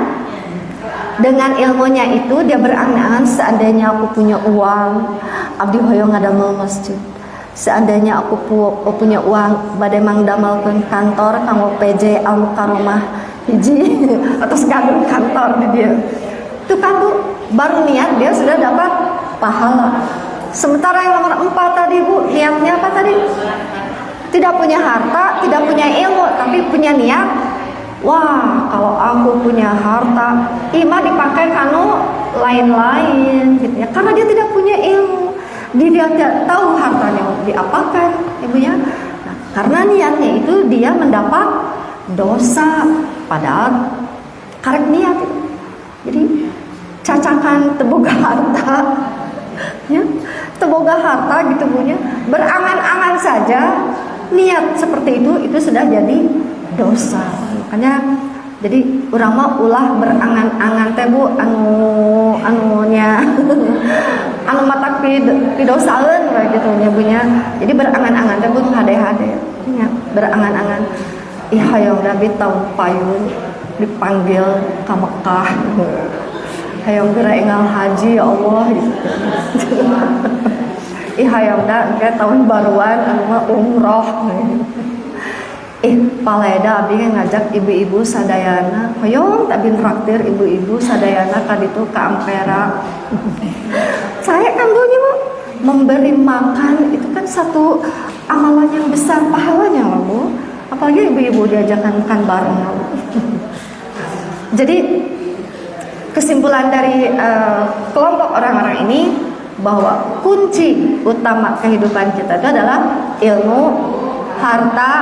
Dengan ilmunya itu dia berangan-angan, seandainya aku punya uang, abdi hoyong ngadamel masjid. Seandainya aku punya uang, bade mangdamelkeun kantor kanggo PJ Al Mukarramah hiji atau gadung kantor di dia. Itu kan Bu, baru niat dia sudah dapat pahala. Sementara yang nomor 4 tadi Bu, niatnya apa tadi? Tidak punya harta, tidak punya ilmu, tapi punya niat. Wah, kalau aku punya harta, ima dipakai kanu lain-lain gitu ya. Karena dia tidak punya ilmu, dia tidak tahu hartanya diapakan, ibunya. Nah, karena niatnya itu dia mendapat dosa, padahal karek niat itu. Jadi cacakan teboga harta ya, teboga harta gitu punya, berangan-angan saja niat seperti itu sudah jadi dosa. Makanya jadi urang mah ulah berangan-angan teh Bu anunya anu mata pidosaeun kayak gitu nya Bu nya. Jadi berangan-angan teh Bu hade-hade nya, berangan-angan ih hayang Nabi tahun payun dipanggil ke Mekah, hayang geura enggal haji ya Allah gitu. Ih hayang da engke tahun baruan anu mah umroh. Paleda abdi ngajak ibu-ibu sadayana hoyong tak bin traktir ibu-ibu sadayana kaditu ka Ampera. Saya kan Bu memberi makan itu kan satu amalan yang besar pahalanya loh Bu. Apalagi ibu-ibu diajakan makan bareng. Jadi kesimpulan dari kelompok orang-orang ini bahwa kunci utama kehidupan kita itu adalah ilmu, harta,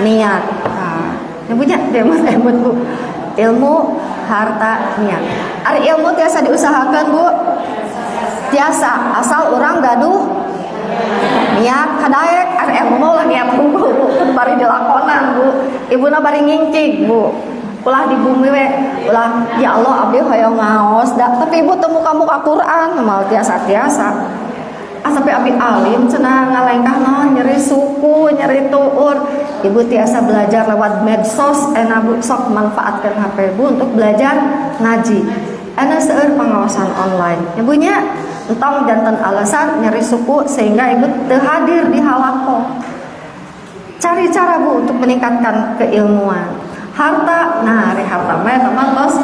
niat. Nah, yang punya demot Bu. Ilmu, harta, niat. Ari ilmu tiasa diusahakan Bu. Tiasa asal orang gaduh niat kadaek ari ilmu mah niat hungkul Bu. Bari dilakonan Bu. Ibuna bari ngincig Bu. Ulah di bumi we, ulah ya Allah abdi hoyong ngaos da. Tapi ibu temu kamu ka Quran mal tiasa-tiasa. Sampai abdi alim cenah ngalengkah naon nyeri suku, nyeri tuur. Ibu tiasa belajar lewat medsos, Bu sok manfaatkan HP Bu untuk belajar ngaji. Seueur pengawasan online. Ibunya entong janten alasan nyeri suku sehingga ibu teu hadir di halaqah. Cari cara Bu untuk meningkatkan keilmuan. Harta, nah hari harta mah teman tos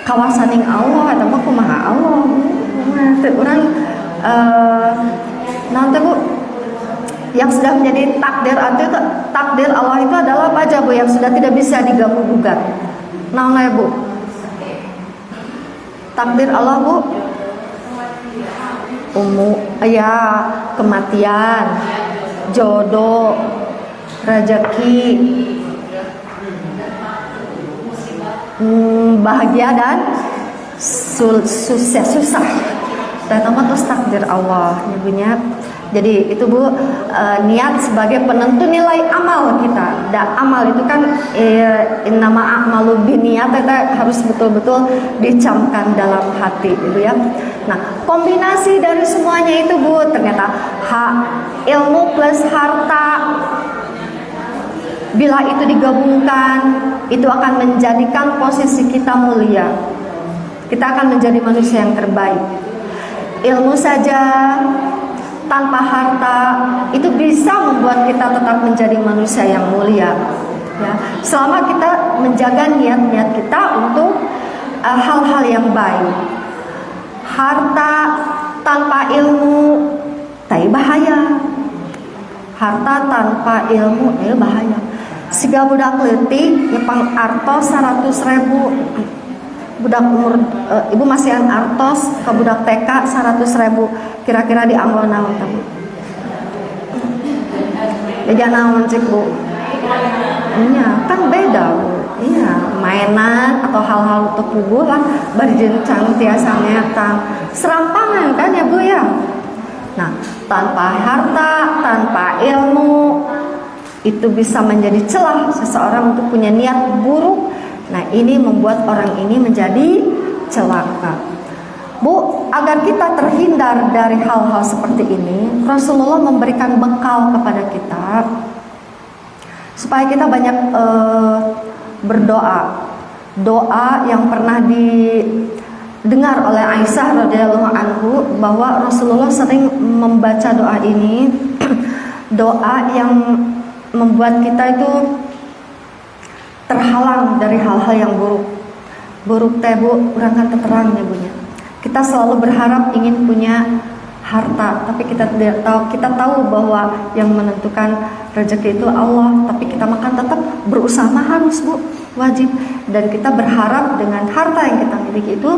kawasaning Allah, atau mah kumaha Allah. Nah, teu urang nanti Bu yang sudah menjadi takdir Allah itu adalah apa aja Bu yang sudah tidak bisa diganggu gugat. Naon Bu? Takdir Allah Bu? Ya kematian, jodoh, rezeki, bahagia dan susah. Dan terus takdir Allah ibunya. Jadi itu Bu niat sebagai penentu nilai amal kita. Amal itu kan innama a'malu binniyat harus betul-betul dicamkan dalam hati Ibu ya. Nah, kombinasi dari semuanya itu Bu ternyata ilmu plus harta bila itu digabungkan itu akan menjadikan posisi kita mulia. Kita akan menjadi manusia yang terbaik. Ilmu saja tanpa harta itu bisa membuat kita tetap menjadi manusia yang mulia. Ya, selama kita menjaga niat-niat kita untuk hal-hal yang baik. Harta tanpa ilmu, tai bahaya. Harta tanpa ilmu, bahaya. Siga budak leutik nyepang artos 100.000. Budak umur ibu masihan artos ke budak TK 100.000. Kira-kira diambil naon tahu? Beda naon cik Bu? Iya, kan beda Bu. Iya, mainan atau hal-hal untuk hiburan bari jencang tiasa ngetang. Serampangan kan ya Bu ya? Nah, tanpa harta, tanpa ilmu itu bisa menjadi celah seseorang untuk punya niat buruk. Nah, ini membuat orang ini menjadi celaka. Bu, agar kita terhindar dari hal-hal seperti ini, Rasulullah memberikan bekal kepada kita supaya kita banyak berdoa. Doa yang pernah didengar oleh Aisyah radhiyallahu anhu bahwa Rasulullah sering membaca doa ini. Doa yang membuat kita itu terhalang dari hal-hal yang buruk. Buruk teh Bu, urang kan terangnya Bunya. Kita selalu berharap ingin punya harta, tapi kita tidak tahu. Kita tahu bahwa yang menentukan rezeki itu Allah, tapi kita makan tetap berusaha harus Bu, wajib. Dan kita berharap dengan harta yang kita miliki itu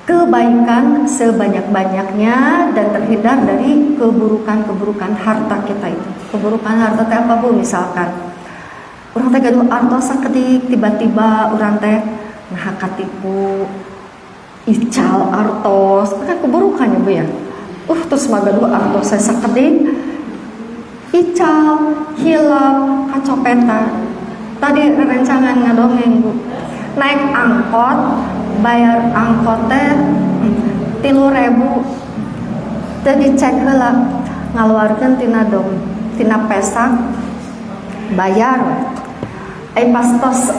kebaikan sebanyak-banyaknya dan terhindar dari keburukan-keburukan harta kita itu. Keburukan harta teh apa Bu? Misalkan urang teh gaduh artos sakedik tiba-tiba urang teh nah katipu ical artos, kan keburukannya Bu ya. Terus mah gaduh artos saya sakedik ical, hilap, kacopetan. Tadi rencangan ngadongeng Bu. Naik angkot, bayar angkot teh 3.000. Teu dicek heula, ngaluarkeun tina pesak bayar. Pas tos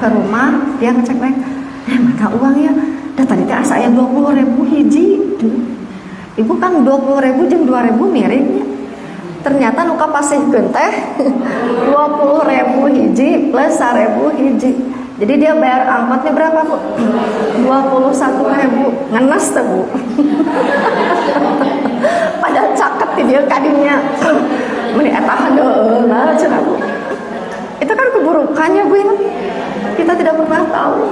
ke rumah dia ngecek mana uangnya. Da tadi teh asa aya 20.000 hiji. Ibu kan 20.000 jeung 2.000 miripnya. Ternyata nu kapasihkeun teh 20.000 hiji plus 1000 hiji. Jadi dia bayar angkotnya berapa, Bu? 21.000. Ngenes tuh, Bu. Pada caket dia kadinya. Meni eta handeul nah cenah, Bu. Itu kan keburukannya, Bu. Kita tidak pernah tahu.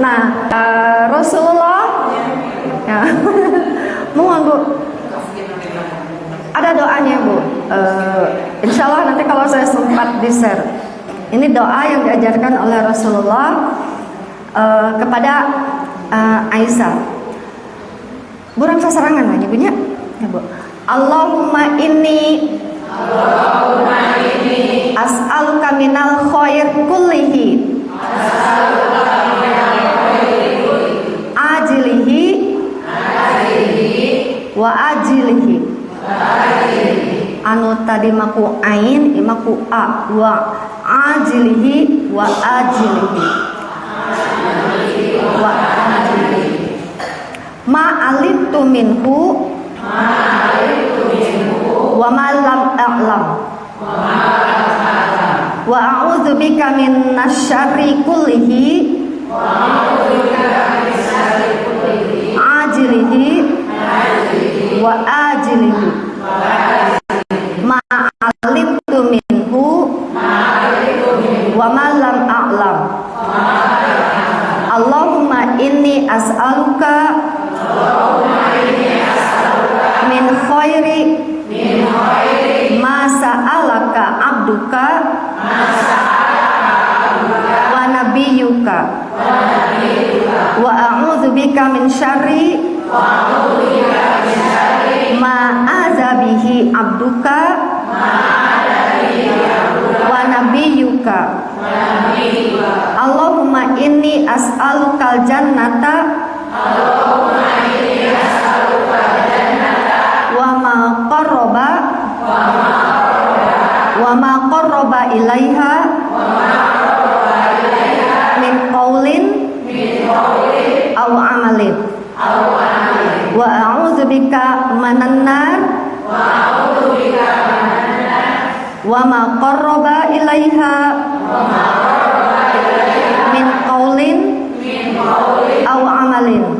Nah, Rasulullah ya. Mohon, Bu. Ada doanya, Bu. Insya Allah nanti kalau saya sempat di-share. Ini doa yang diajarkan oleh Rasulullah kepada Aisyah. Burang sasarangan aja, Bu, ya, Bu. Allahumma inni as'aluka minal khair kullihi ajilihi wa ajilihi. Anu tadi maku ain, imaku a wa ajilihi wa ajilihi wa ajilihi. Ma alimtu minhu wa ma lam a'lam wa a'udzu bika minasy syarri kullihi ajilihi wa ajilihi. Ma alimtu minhu wa ma lam a'lam. Allahumma inni as'aluka min khairi ma sa'alaka abduka wa nabiyyuka wa a'udzu bika min syarri ma azabihi abduka wa nabiyyuka. Allahumma inni as'alukal jannata wa ma qarraba ilaiha min qaulin aw amalin wa a'udzu bika minan nar wa ma qarraba ilaiha min qaulin aw amalin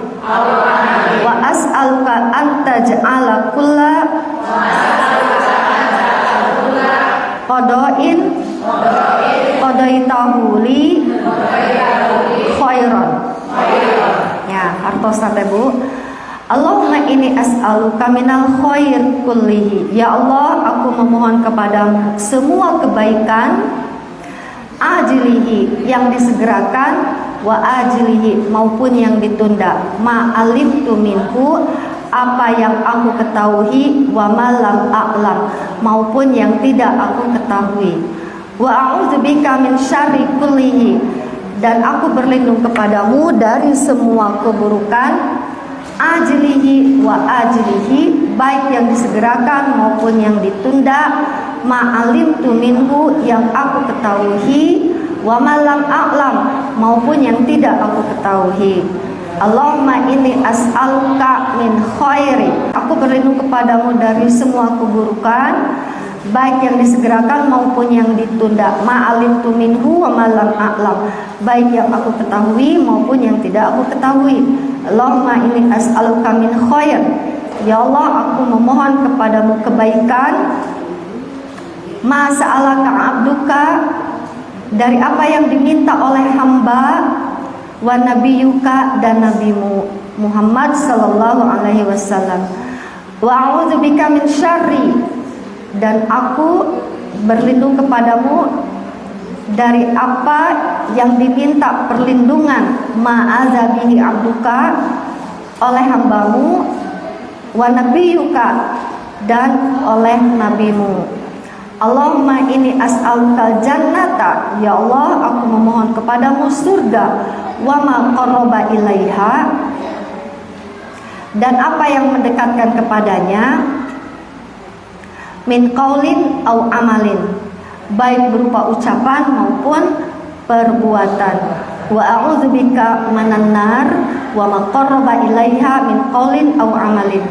wa as'aluka an taj'ala kulla qada'in qadaitahu li khairan. Ya, hartos teh, Bu. Allahumma inni as'aluka minal khair kullihi. Ya Allah, aku memohon kepadamu semua kebaikan ajilihi yang disegerakan wa ajilihi maupun yang ditunda. Ma alimtu minhu apa yang aku ketahui wa ma lam a'lam maupun yang tidak aku ketahui. Wa a'udzubika min syarri kullihi dan aku berlindung kepadamu dari semua keburukan ajlihi wa ajlihi baik yang disegerakan maupun yang ditunda. Ma'alimtu minhu yang aku ketahui wa ma lam a'lam maupun yang tidak aku ketahui. Allahumma inni as'aluka min khairi. Aku berlindung kepadamu dari semua keburukan baik yang disegerakan maupun yang ditunda. Ma'alimtu minhu wa ma lam a'lam baik yang aku ketahui maupun yang tidak aku ketahui. Allahumma inni as'aluka min khair. Ya Allah, aku memohon kepadamu kebaikan ma sa'alaka abduka dari apa yang diminta oleh hamba wa nabiyuka dan nabimu Muhammad sallallahu alaihi wasallam. Wa a'udzubika min syarri dan aku berlindung kepadamu dari apa yang diminta perlindungan ma'azabihi abduka oleh hambamu wa nabiyuka dan oleh nabimu. Allahumma inni as'alukal jannata. Ya Allah, aku memohon kepadamu surga wa ma qarraba ilaiha dan apa yang mendekatkan kepadanya min qaulin au amalin baik berupa ucapan maupun perbuatan. Wa a'udzubika minan nar wa ma qarraba ilaiha min qaulin au amalin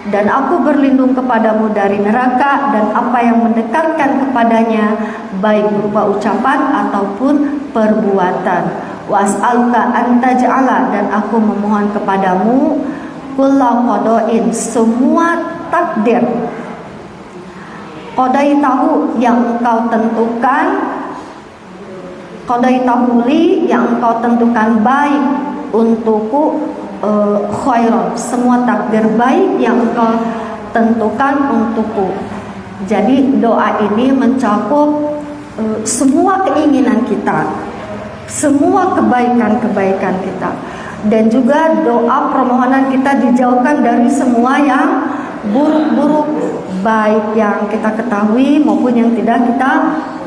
dan aku berlindung kepadamu dari neraka dan apa yang mendekatkan kepadanya, baik berupa ucapan ataupun perbuatan. Was'aluka an taj'ala, dan aku memohon kepadamu kulla qada'in, semua takdir qadaitahu yang engkau tentukan, qadaitahu li yang engkau tentukan baik untukku, khairan, semua takdir baik yang engkau tentukan untukku. Jadi doa ini mencakup semua keinginan kita, semua kebaikan-kebaikan kita, dan juga doa permohonan kita dijauhkan dari semua yang buruk-buruk, baik yang kita ketahui maupun yang tidak kita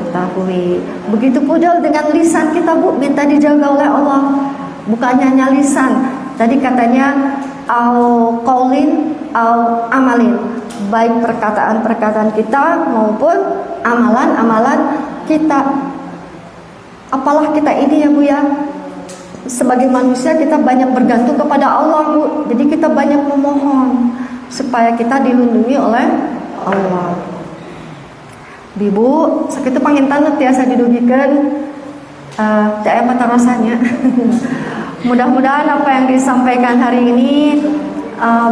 ketahui. Begitu pula dengan lisan kita, Bu, minta dijaga oleh Allah, bukannya hanya lisan. Tadi katanya au qaulin au amalin, baik perkataan-perkataan kita maupun amalan-amalan kita. Apalah kita ini ya Bu ya, sebagai manusia kita banyak bergantung kepada Allah, Bu. Jadi kita banyak memohon supaya kita dilindungi oleh Allah. Bibu, sakitu pangin tanut tiasa didugikan caya mata rasanya. Mudah-mudahan apa yang disampaikan hari ini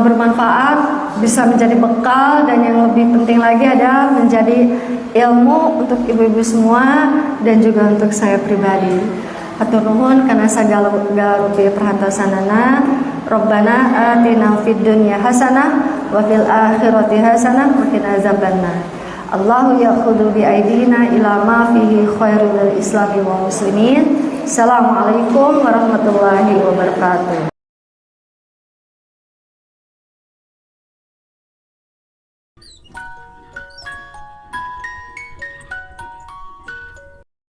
bermanfaat, bisa menjadi bekal, dan yang lebih penting lagi ada menjadi ilmu untuk ibu-ibu semua dan juga untuk saya pribadi. Hatur nuhun kana sagala rupi perhatosanana. Rabbana atina fid dunya hasanah wa fil akhirati hasanah wa qina azabannar. Allahu ya'khudhu bi aidina ila ma fihi khairul islami wa muslimin. Assalamualaikum warahmatullahi wabarakatuh.